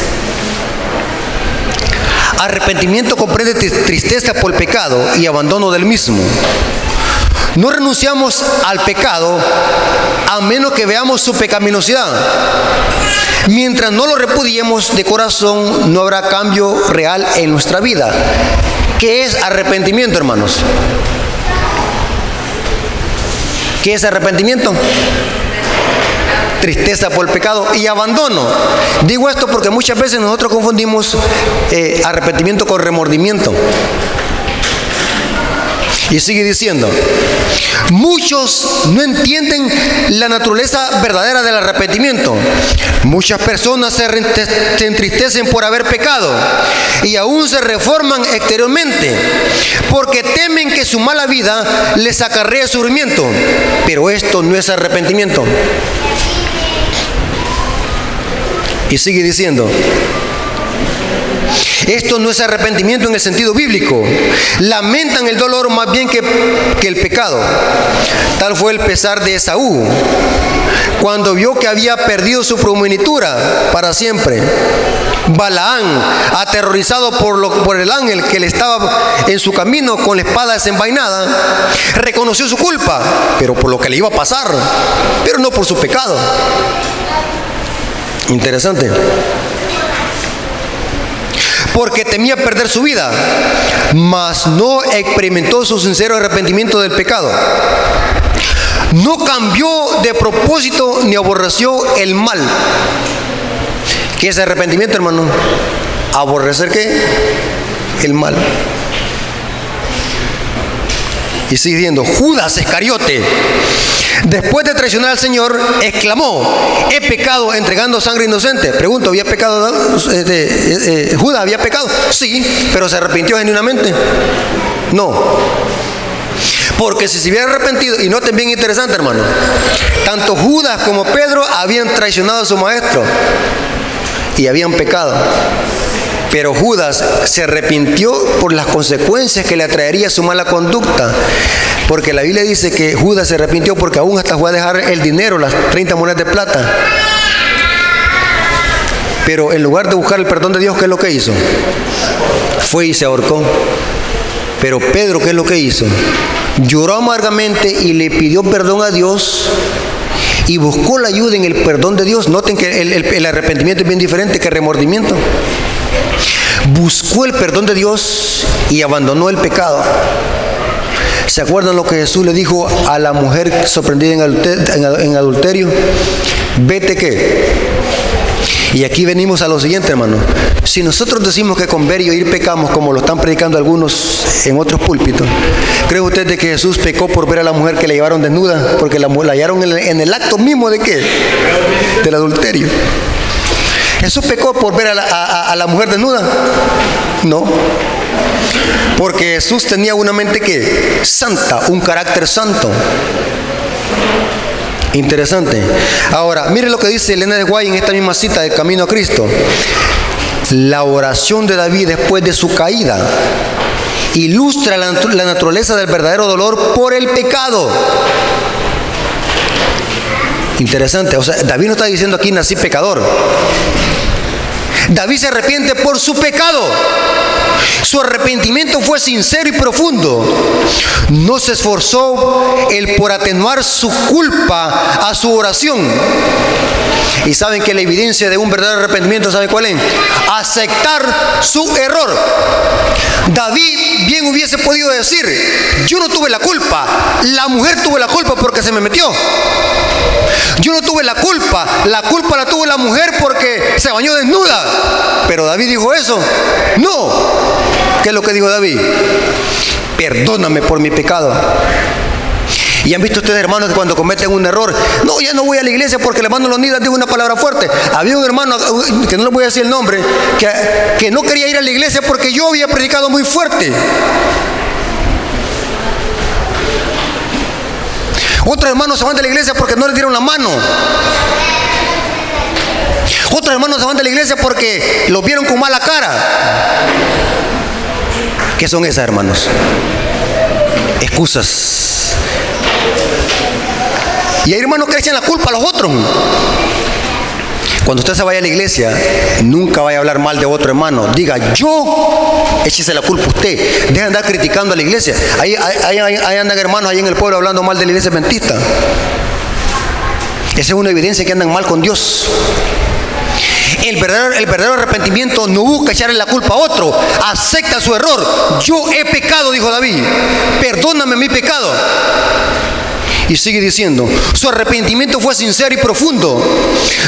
Arrepentimiento comprende tristeza por el pecado y abandono del mismo. No renunciamos al pecado a menos que veamos su pecaminosidad. Mientras no lo repudiemos de corazón, no habrá cambio real en nuestra vida. ¿Qué es arrepentimiento, hermanos? ¿Qué es arrepentimiento? Tristeza por el pecado y abandono. Digo esto porque muchas veces nosotros confundimos arrepentimiento con remordimiento. Y sigue diciendo, muchos no entienden la naturaleza verdadera del arrepentimiento. Muchas personas se entristecen por haber pecado y aún se reforman exteriormente porque temen que su mala vida les acarree sufrimiento. Pero esto no es arrepentimiento. Y sigue diciendo, esto no es arrepentimiento en el sentido bíblico. Lamentan el dolor más bien que el pecado. Tal fue el pesar de Esaú cuando vio que había perdido su primogenitura para siempre. Balaán, aterrorizado por el ángel que le estaba en su camino con la espada desenvainada, reconoció su culpa, pero por lo que le iba a pasar, pero no por su pecado. Interesante. Porque temía perder su vida, mas no experimentó su sincero arrepentimiento del pecado. No cambió de propósito ni aborreció el mal. ¿Qué es arrepentimiento, hermano? ¿Aborrecer qué? El mal. Y sigue diciendo, Judas Iscariote, después de traicionar al Señor, exclamó, he pecado entregando sangre inocente. Pregunto, ¿había pecado? ¿Judas había pecado? Sí, pero ¿se arrepintió genuinamente? No. Porque si se hubiera arrepentido, y noten bien interesante, hermano, tanto Judas como Pedro habían traicionado a su maestro y habían pecado. Pero Judas se arrepintió por las consecuencias que le traería su mala conducta. Porque la Biblia dice que Judas se arrepintió porque aún hasta fue a dejar el dinero, las 30 monedas de plata. Pero en lugar de buscar el perdón de Dios, ¿qué es lo que hizo? Fue y se ahorcó. Pero Pedro, ¿qué es lo que hizo? Lloró amargamente y le pidió perdón a Dios y buscó la ayuda en el perdón de Dios. Noten que el arrepentimiento es bien diferente que el remordimiento. Buscó el perdón de Dios y abandonó el pecado. ¿Se acuerdan lo que Jesús le dijo a la mujer sorprendida en adulterio? Vete ¿qué? Y aquí venimos a lo siguiente, hermano. Si nosotros decimos que con ver y oír pecamos, como lo están predicando algunos en otros púlpitos, ¿creen ustedes que Jesús pecó por ver a la mujer que le llevaron desnuda? Porque la hallaron en el acto mismo ¿de qué? Del adulterio. ¿Jesús pecó por ver a la mujer desnuda? No. Porque Jesús tenía una mente ¿qué? Santa, un carácter santo. Interesante. Ahora, mire lo que dice Elena de White en esta misma cita del Camino a Cristo. La oración de David después de su caída ilustra la naturaleza del verdadero dolor por el pecado. Interesante. O sea, David no está diciendo aquí nací pecador. David se arrepiente por su pecado. Su arrepentimiento fue sincero y profundo. No se esforzó él por atenuar su culpa a su oración. Y saben que la evidencia de un verdadero arrepentimiento, ¿saben cuál es? Aceptar su error. David bien hubiese podido decir, yo no tuve la culpa, la mujer tuvo la culpa porque se me metió. Yo no tuve la culpa la tuvo la mujer porque se bañó desnuda. Pero David dijo eso. No. ¿Qué es lo que dijo David? Perdóname por mi pecado. Y han visto ustedes, hermanos, que cuando cometen un error, no, ya no voy a la iglesia porque el hermano Leonidas dijo una palabra fuerte. Había un hermano, que no le voy a decir el nombre, que no quería ir a la iglesia porque yo había predicado muy fuerte. Otros hermanos se van de la iglesia porque no les dieron la mano. Otros hermanos se van de la iglesia porque los vieron con mala cara. ¿Qué son esas, hermanos? Excusas. Y hay hermanos que le echan la culpa a los otros. Cuando usted se vaya a la iglesia, nunca vaya a hablar mal de otro hermano. Diga, échese la culpa a usted. Deja de andar criticando a la iglesia. Ahí andan hermanos ahí en el pueblo hablando mal de la iglesia adventista. Esa es una evidencia que andan mal con Dios. El verdadero arrepentimiento no busca echarle la culpa a otro. Acepta su error. Yo he pecado, dijo David. Perdóname mi pecado. Y sigue diciendo, su arrepentimiento fue sincero y profundo.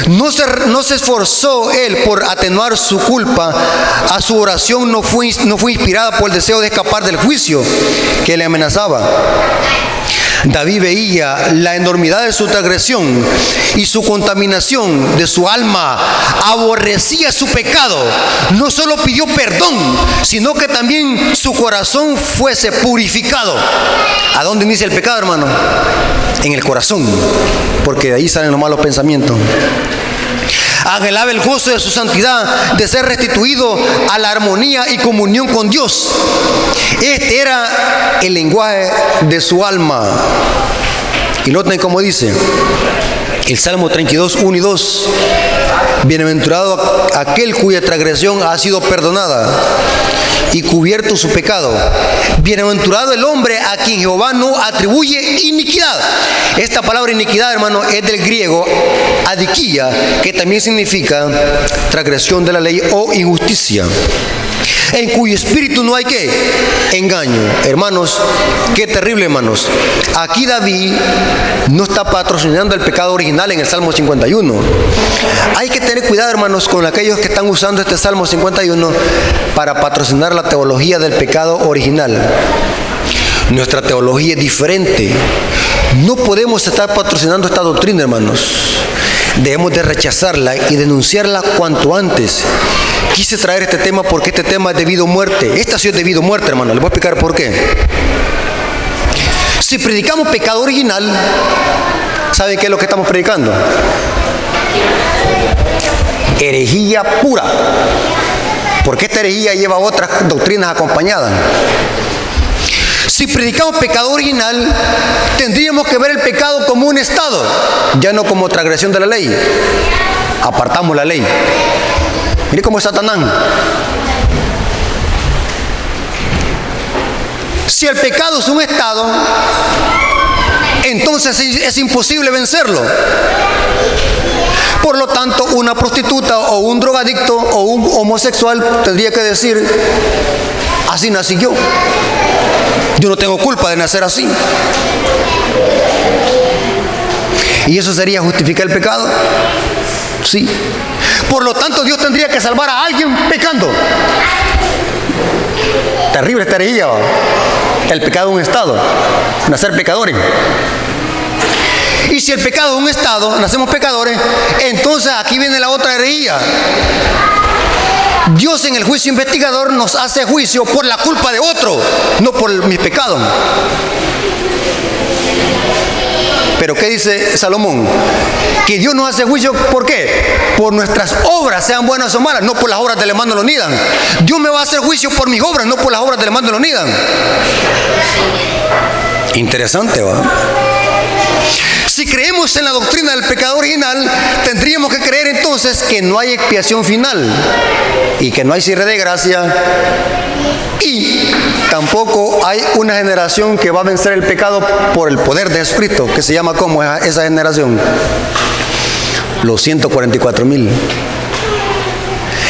No se esforzó él por atenuar su culpa. A su oración no fue inspirada por el deseo de escapar del juicio que le amenazaba. David veía la enormidad de su transgresión y su contaminación de su alma. Aborrecía su pecado. No solo pidió perdón, sino que también su corazón fuese purificado. ¿A dónde inicia el pecado, hermano? En el corazón, porque de ahí salen los malos pensamientos. Anhelaba el gozo de su santidad, de ser restituido a la armonía y comunión con Dios. Este era el lenguaje de su alma. Y noten cómo dice el Salmo 32, 1 y 2. Bienaventurado aquel cuya transgresión ha sido perdonada y cubierto su pecado. Bienaventurado el hombre a quien Jehová no atribuye iniquidad. Esta palabra iniquidad, hermano, es del griego adikia, que también significa transgresión de la ley o injusticia. En cuyo espíritu no hay ¿qué? Engaño. Hermanos, qué terrible, hermanos. Aquí David no está patrocinando el pecado original en el Salmo 51. Hay que tener cuidado, hermanos, con aquellos que están usando este Salmo 51 para patrocinar la teología del pecado original. Nuestra teología es diferente. No podemos estar patrocinando esta doctrina, hermanos. Debemos de rechazarla y denunciarla cuanto antes. Quise traer este tema porque este tema es de vida o muerte. Esta sí es de vida o muerte, hermano. Les voy a explicar por qué. Si predicamos pecado original, ¿saben qué es lo que estamos predicando? Herejía pura. Porque esta herejía lleva otras doctrinas acompañadas. Si predicamos pecado original, tendríamos que ver el pecado como un estado, ya no como transgresión de la ley. Apartamos la ley. Mire cómo es Satanás. Si el pecado es un estado, entonces es imposible vencerlo. Por lo tanto, una prostituta o un drogadicto o un homosexual tendría que decir: así nací yo. Yo no tengo culpa de nacer así. ¿Y eso sería justificar el pecado? Sí. Por lo tanto, Dios tendría que salvar a alguien pecando. Terrible esta herejía. El pecado es un estado. Nacer pecadores. Y si el pecado es un estado, nacemos pecadores, entonces aquí viene la otra herejía. Dios en el juicio investigador nos hace juicio por la culpa de otro, no por mis pecados. Pero ¿qué dice Salomón? Que Dios nos hace juicio, ¿por qué? Por nuestras obras, sean buenas o malas, no por las obras del hermano Leonidan. Dios me va a hacer juicio por mis obras, no por las obras del hermano Leonidan. Interesante, ¿va? Si creemos en la doctrina del pecado original, tendríamos que creer entonces que no hay expiación final y que no hay cierre de gracia, y tampoco hay una generación que va a vencer el pecado por el poder de Jesucristo, que se llama ¿cómo esa generación? Los 144,000.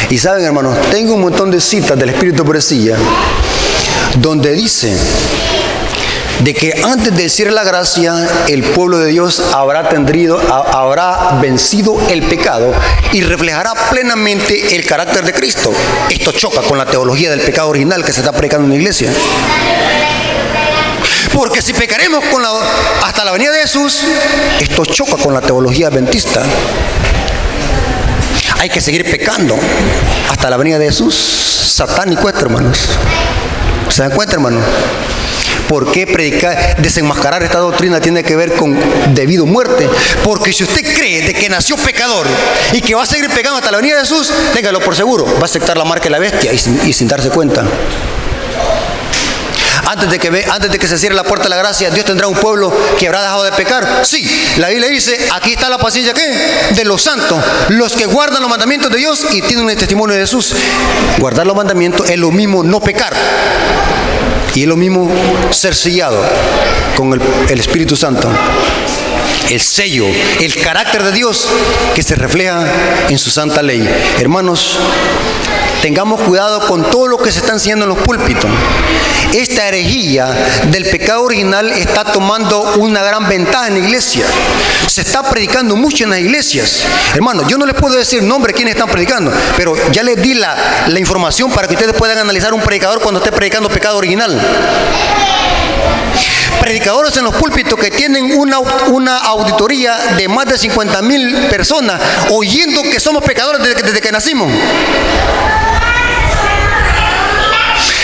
Y saben, hermanos, tengo un montón de citas del Espíritu Presilla donde dice de que antes del cierre de la gracia, el pueblo de Dios habrá vencido el pecado y reflejará plenamente el carácter de Cristo. Esto choca con la teología del pecado original que se está predicando en la iglesia. Porque si pecaremos hasta la venida de Jesús, esto choca con la teología adventista. Hay que seguir pecando hasta la venida de Jesús. Satánico esto, hermanos. ¿Se dan cuenta, hermanos? ¿Por qué predicar, desenmascarar esta doctrina tiene que ver con debido a muerte? Porque si usted cree de que nació pecador y que va a seguir pecando hasta la venida de Jesús, téngalo por seguro, va a aceptar la marca de la bestia y sin darse cuenta. Antes de que se cierre la puerta de la gracia, Dios tendrá un pueblo que habrá dejado de pecar. Sí, la Biblia dice, aquí está la paciencia ¿qué? De los santos, los que guardan los mandamientos de Dios y tienen el testimonio de Jesús. Guardar los mandamientos es lo mismo no pecar. Y es lo mismo ser sellado con el Espíritu Santo. El sello, el carácter de Dios que se refleja en su santa ley. Hermanos, tengamos cuidado con todo lo que se está enseñando en los púlpitos. Esta herejía del pecado original está tomando una gran ventaja en la iglesia. Se está predicando mucho en las iglesias. Hermanos, yo no les puedo decir nombre de quiénes están predicando, pero ya les di la información para que ustedes puedan analizar un predicador cuando esté predicando pecado original. Predicadores en los púlpitos que tienen una auditoría de más de 50,000 personas oyendo que somos pecadores desde que nacimos.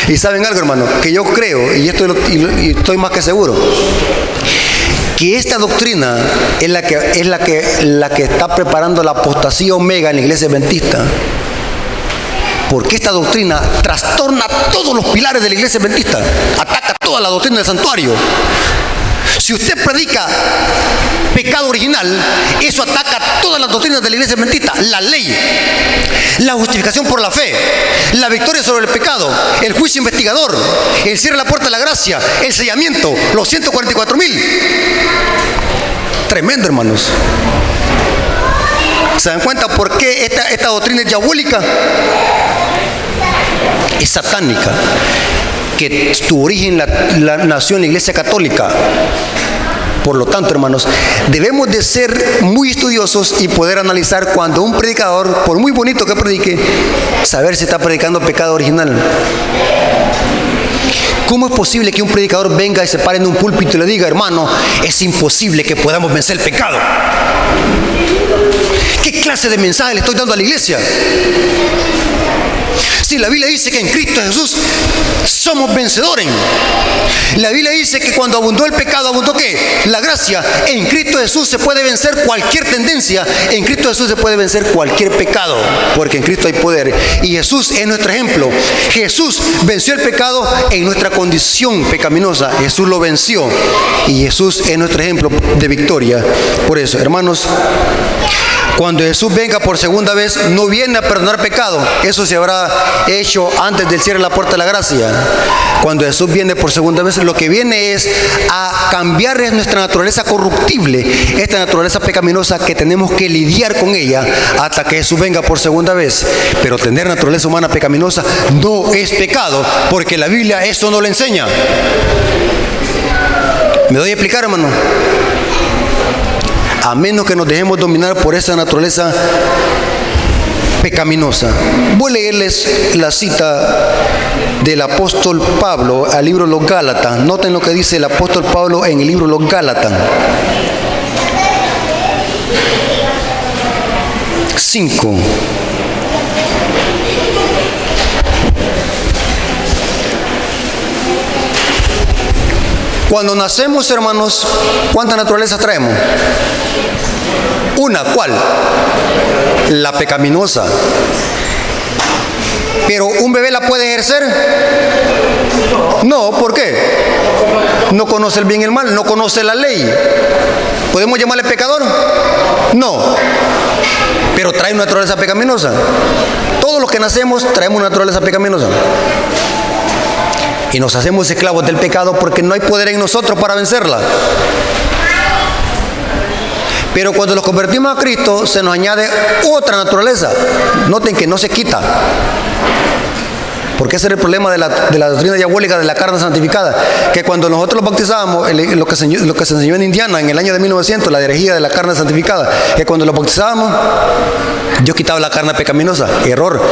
Y saben algo, hermano, que yo creo, y estoy más que seguro, que esta doctrina es la que está preparando la apostasía omega en la iglesia adventista. Porque esta doctrina trastorna todos los pilares de la iglesia adventista, ataca toda la doctrina del santuario. Si usted predica pecado original, eso ataca todas las doctrinas de la iglesia adventista: la ley, la justificación por la fe, la victoria sobre el pecado, el juicio investigador, el cierre de la puerta de la gracia, el sellamiento, los 144,000. Tremendo, hermanos. ¿Se dan cuenta por qué esta doctrina es diabólica? Es satánica. Que tu origen la nació en la iglesia católica. Por lo tanto, hermanos, debemos de ser muy estudiosos y poder analizar cuando un predicador, por muy bonito que predique, saber si está predicando pecado original. ¿Cómo es posible que un predicador venga y se pare en un púlpito y le diga, hermano, es imposible que podamos vencer el pecado? ¿Qué clase de mensaje le estoy dando a la iglesia? Si la Biblia dice que en Cristo Jesús somos vencedores. La Biblia dice que cuando abundó el pecado, ¿abundó qué? La gracia. En Cristo Jesús se puede vencer cualquier tendencia. En Cristo Jesús se puede vencer cualquier pecado, porque en Cristo hay poder. Y Jesús es nuestro ejemplo. Jesús venció el pecado en nuestra condición pecaminosa. Jesús lo venció. Y Jesús es nuestro ejemplo de victoria. Por eso, hermanos, cuando Jesús venga por segunda vez, no viene a perdonar pecado. Eso se habrá hecho antes del cierre de la puerta de la gracia. Cuando Jesús viene por segunda vez, lo que viene es a cambiar nuestra naturaleza corruptible, esta naturaleza pecaminosa que tenemos que lidiar con ella hasta que Jesús venga por segunda vez. Pero tener naturaleza humana pecaminosa no es pecado, porque la Biblia eso no lo enseña. ¿Me doy a explicar, hermano? A menos que nos dejemos dominar por esa naturaleza pecaminosa. Voy a leerles la cita del apóstol Pablo al libro de los Gálatas. Noten lo que dice el apóstol Pablo en el libro de los Gálatas 5. Cuando nacemos, hermanos, ¿cuántas naturalezas traemos? Una, ¿cuál? La pecaminosa. ¿Pero un bebé la puede ejercer? No, ¿por qué? No conoce el bien y el mal, no conoce la ley. ¿Podemos llamarle pecador? No. Pero trae una naturaleza pecaminosa. Todos los que nacemos traemos una naturaleza pecaminosa. Y nos hacemos esclavos del pecado porque no hay poder en nosotros para vencerla. Pero cuando nos convertimos a Cristo, se nos añade otra naturaleza. Noten que no se quita. Porque ese era el problema de la doctrina diabólica de la carne santificada. Que cuando nosotros los bautizábamos, lo que se enseñó en Indiana en el año de 1900, la herejía de la carne santificada, que cuando los bautizábamos, Dios quitaba la carne pecaminosa. Error.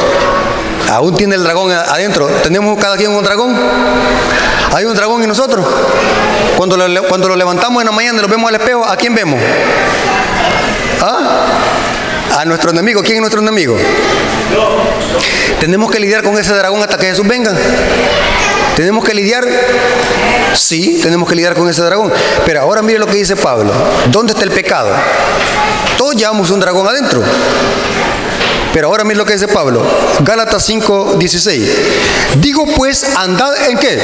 Aún tiene el dragón adentro. ¿Tenemos cada quien un dragón? Hay un dragón en nosotros. Cuando lo levantamos en la mañana y lo vemos al espejo, ¿a quién vemos? ¿Ah? A nuestro enemigo. ¿Quién es nuestro enemigo? Tenemos que lidiar con ese dragón hasta que Jesús venga. ¿Tenemos que lidiar? Sí, tenemos que lidiar con ese dragón. Pero ahora mire lo que dice Pablo. ¿Dónde está el pecado? Todos llevamos un dragón adentro. Pero ahora mira lo que dice Pablo, Gálatas 5:16. Digo pues, andad en qué.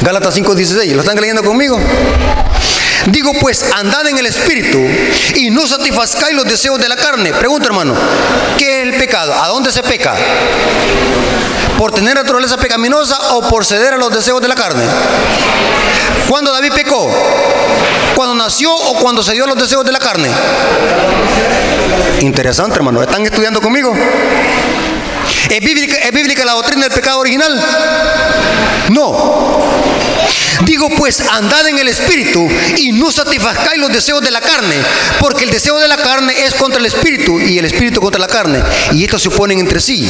Gálatas 5:16, ¿lo están leyendo conmigo? Digo pues, andad en el Espíritu y no satisfazcáis los deseos de la carne. Pregunta, hermano, ¿qué es el pecado? ¿A dónde se peca? ¿Por tener naturaleza pecaminosa o por ceder a los deseos de la carne? ¿Cuándo David pecó? ¿Cuando nació o cuando cedió a los deseos de la carne? Interesante, hermano. ¿Están estudiando conmigo? ¿Es bíblica la doctrina del pecado original? No. Digo pues, andad en el Espíritu y no satisfazcáis los deseos de la carne, porque el deseo de la carne es contra el Espíritu y el Espíritu contra la carne, y estos se oponen entre sí,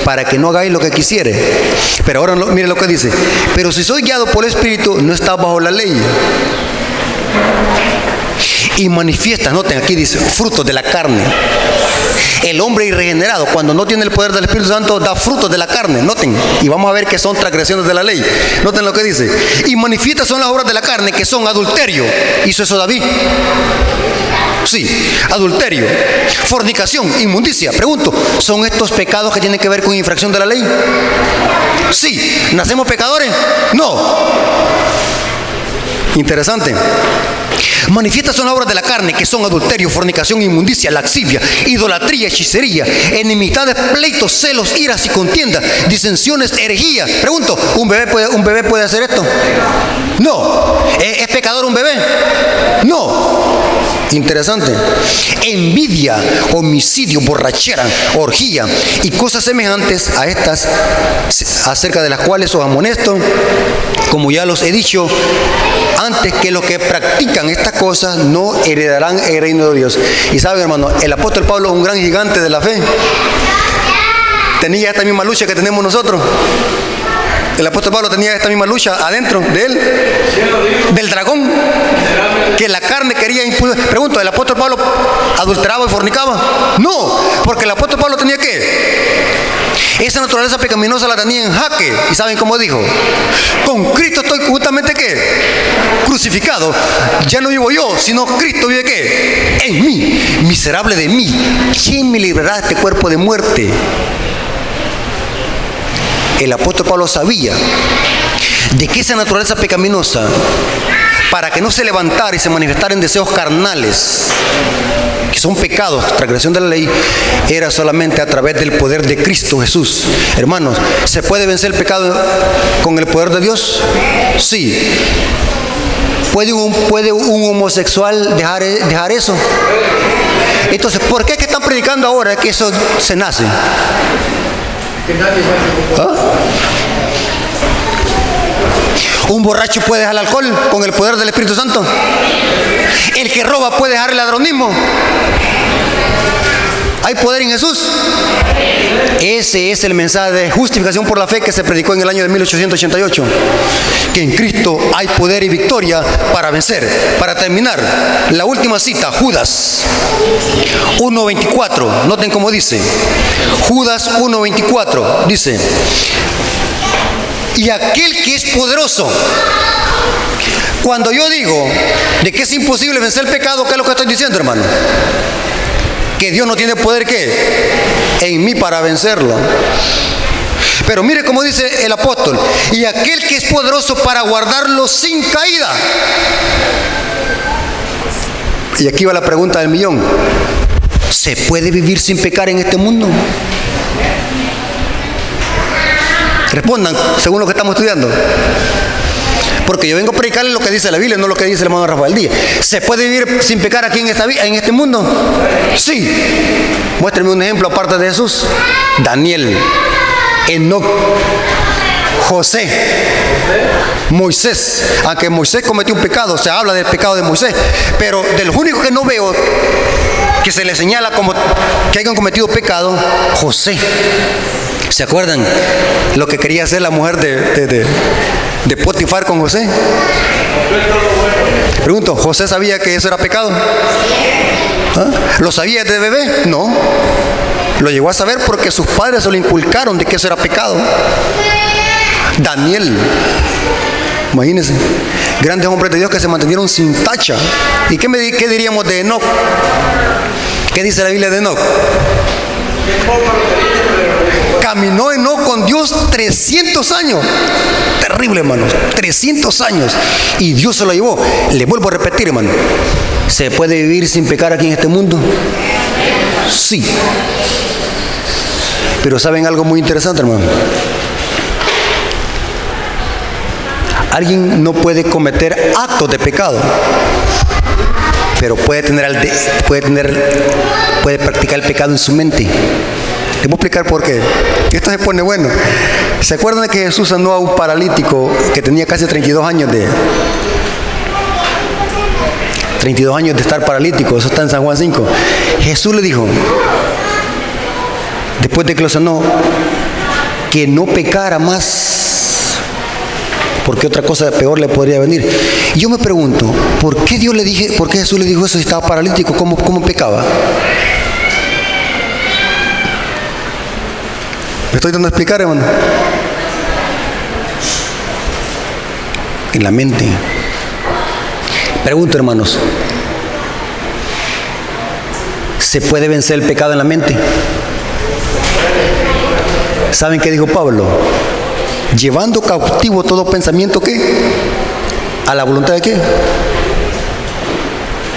para que no hagáis lo que quisiere. Pero ahora mire lo que dice: pero si sois guiado por el Espíritu, no estáis bajo la ley. Y manifiesta, noten, aquí dice, frutos de la carne. El hombre irregenerado, cuando no tiene el poder del Espíritu Santo, da frutos de la carne, noten. Y vamos a ver que son transgresiones de la ley. Noten lo que dice. Y manifiestas son las obras de la carne, que son adulterio. ¿Hizo eso David? Sí, adulterio, fornicación, inmundicia. Pregunto, ¿son estos pecados que tienen que ver con infracción de la ley? Sí. ¿Nacemos pecadores? No. Interesante. Manifiestas son las obras de la carne, que son adulterio, fornicación, inmundicia, laxivia, idolatría, hechicería, enemistades, pleitos, celos, iras y contiendas, disensiones, herejía. Pregunto, ¿un bebé puede hacer esto? No. ¿Es pecador un bebé? No. Interesante. Envidia, homicidio, borrachera, orgía y cosas semejantes a estas, acerca de las cuales os amonesto, como ya los he dicho antes, que los que practican estas cosas no heredarán el reino de Dios. Y saben, hermano, el apóstol Pablo es un gran gigante de la fe. Tenía esta misma lucha que tenemos nosotros. El apóstol Pablo tenía esta misma lucha adentro de él, del dragón, que la carne quería impulsar. Pregunto, ¿el apóstol Pablo adulteraba y fornicaba? No, porque el apóstol Pablo tenía ¿qué? Esa naturaleza pecaminosa la tenía en jaque. ¿Y saben cómo dijo? Con Cristo estoy justamente ¿qué? Crucificado. Ya no vivo yo, sino Cristo vive ¿qué? En mí. Miserable de mí, ¿quién me librará de este cuerpo de muerte? El apóstol Pablo sabía de que esa naturaleza pecaminosa, para que no se levantara y se manifestara en deseos carnales, que son pecados, transgresión de la ley, era solamente a través del poder de Cristo Jesús. Hermanos, ¿se puede vencer el pecado con el poder de Dios? Sí. ¿Puede un homosexual dejar eso? Entonces, ¿por qué es que están predicando ahora que eso se nace? ¿Ah? ¿Un borracho puede dejar el alcohol con el poder del Espíritu Santo? ¿El que roba puede dejar el ladronismo? ¿Hay poder en Jesús? Ese es el mensaje de justificación por la fe que se predicó en el año de 1888. Que en Cristo hay poder y victoria para vencer. Para terminar, la última cita, Judas 1:24. Noten cómo dice. Judas 1:24 dice: y aquel que es poderoso. Cuando yo digo de que es imposible vencer el pecado, ¿qué es lo que estoy diciendo, hermano? Que Dios no tiene poder ¿qué? En mí para vencerlo. Pero mire cómo dice el apóstol: y aquel que es poderoso para guardarlo sin caída. Y aquí va la pregunta del millón: ¿se puede vivir sin pecar en este mundo? Respondan según lo que estamos estudiando. Porque yo vengo a predicarles lo que dice la Biblia, no lo que dice el hermano Rafael Díaz. ¿Se puede vivir sin pecar aquí en este mundo? Sí. Muéstrenme un ejemplo aparte de Jesús. Daniel, Enoc, José, Moisés. Aunque Moisés cometió un pecado, se habla del pecado de Moisés, pero de los únicos que no veo que se le señala como que hayan cometido pecado, José. ¿Se acuerdan lo que quería hacer la mujer de Potifar con José? Pregunto, ¿José sabía que eso era pecado? ¿Ah? ¿Lo sabía de bebé? No. Lo llegó a saber porque sus padres se lo inculcaron de que eso era pecado. Daniel, imagínense, grandes hombres de Dios que se mantuvieron sin tacha. ¿Y qué diríamos de Enoc? ¿Qué dice la Biblia de Enoc? Caminó Enoc con Dios 300 años. Terrible, hermanos. 300 años. Y Dios se lo llevó. Le vuelvo a repetir, hermano. ¿Se puede vivir sin pecar aquí en este mundo? Sí. Pero ¿saben algo muy interesante, hermano? Alguien no puede cometer actos de pecado, pero puede practicar el pecado en su mente. Les voy a explicar por qué. Esto se pone bueno. ¿Se acuerdan de que Jesús sanó a un paralítico que tenía casi 32 años de estar paralítico? Eso está en San Juan 5. Jesús le dijo, después de que lo sanó, que no pecara más, porque otra cosa peor le podría venir. Y yo me pregunto, ¿por qué Jesús le dijo eso si estaba paralítico? ¿Cómo pecaba? ¿Me estoy dando a explicar, hermano? En la mente. Pregunto, hermanos, ¿se puede vencer el pecado en la mente? ¿Saben qué dijo Pablo? Llevando cautivo todo pensamiento, ¿qué? ¿A la voluntad de qué?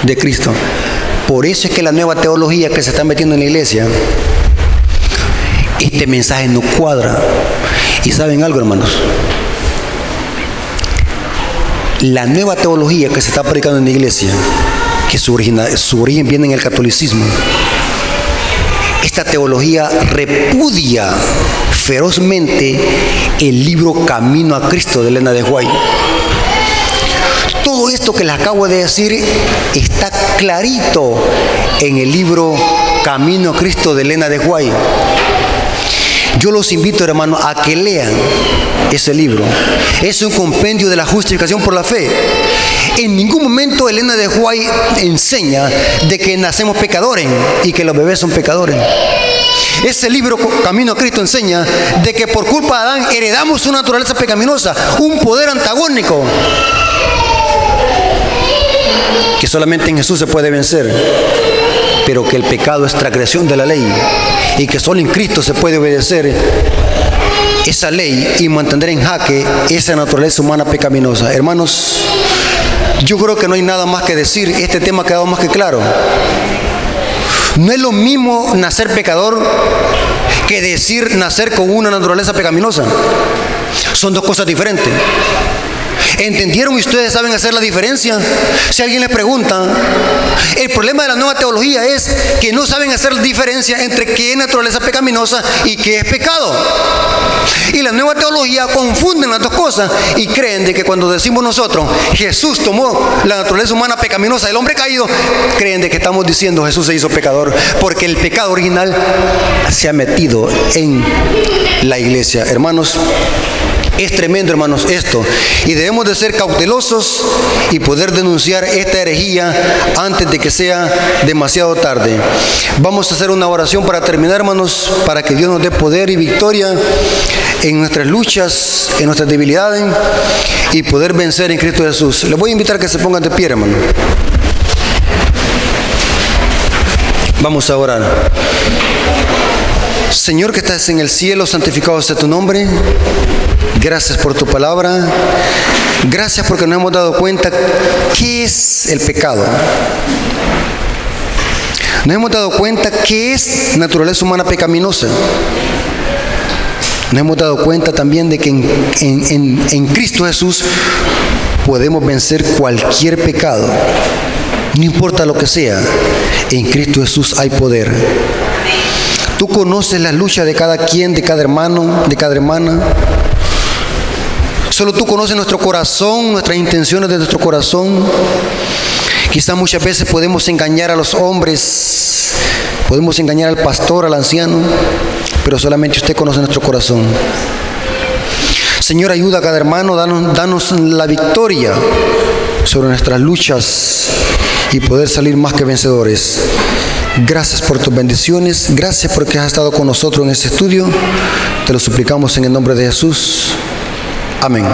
De Cristo. Por eso es que la nueva teología que se está metiendo en la iglesia, este mensaje no cuadra. Y ¿saben algo, hermanos? La nueva teología que se está predicando en la iglesia, que su origen viene en el catolicismo, esta teología repudia ferozmente el libro Camino a Cristo de Elena de White. Todo esto que les acabo de decir está clarito en el libro Camino a Cristo de Elena de White. Yo los invito, hermanos, a que lean ese libro. Es un compendio de la justificación por la fe. En ningún momento Elena de White enseña de que nacemos pecadores y que los bebés son pecadores. Ese libro, Camino a Cristo, enseña de que por culpa de Adán heredamos una naturaleza pecaminosa, un poder antagónico que solamente en Jesús se puede vencer, pero que el pecado es transgresión de la ley y que solo en Cristo se puede obedecer esa ley y mantener en jaque esa naturaleza humana pecaminosa. Hermanos, yo creo que no hay nada más que decir. Este tema ha quedado más que claro. No es lo mismo nacer pecador que decir nacer con una naturaleza pecaminosa. Son dos cosas diferentes. ¿Entendieron y ustedes saben hacer la diferencia? Si alguien les pregunta, el problema de la nueva teología es que no saben hacer la diferencia entre qué es naturaleza pecaminosa y qué es pecado. Y la nueva teología confunden las dos cosas y creen de que cuando decimos nosotros, Jesús tomó la naturaleza humana pecaminosa del hombre caído, creen de que estamos diciendo Jesús se hizo pecador, porque el pecado original se ha metido en la iglesia. Hermanos, es tremendo, hermanos, esto. Y debemos de ser cautelosos y poder denunciar esta herejía antes de que sea demasiado tarde. Vamos a hacer una oración para terminar, hermanos, para que Dios nos dé poder y victoria en nuestras luchas, en nuestras debilidades y poder vencer en Cristo Jesús. Les voy a invitar a que se pongan de pie, hermano. Vamos a orar. Señor que estás en el cielo, santificado sea tu nombre. Gracias por tu palabra. Gracias porque nos hemos dado cuenta qué es el pecado. Nos hemos dado cuenta qué es naturaleza humana pecaminosa. Nos hemos dado cuenta también de que en Cristo Jesús podemos vencer cualquier pecado. No importa lo que sea, en Cristo Jesús hay poder. Tú conoces la lucha de cada quien, de cada hermano, de cada hermana. Solo tú conoces nuestro corazón, nuestras intenciones de nuestro corazón. Quizás muchas veces podemos engañar a los hombres, podemos engañar al pastor, al anciano, pero solamente usted conoce nuestro corazón. Señor, ayuda a cada hermano, danos la victoria sobre nuestras luchas y poder salir más que vencedores. Gracias por tus bendiciones, gracias porque has estado con nosotros en este estudio. Te lo suplicamos en el nombre de Jesús. Amén.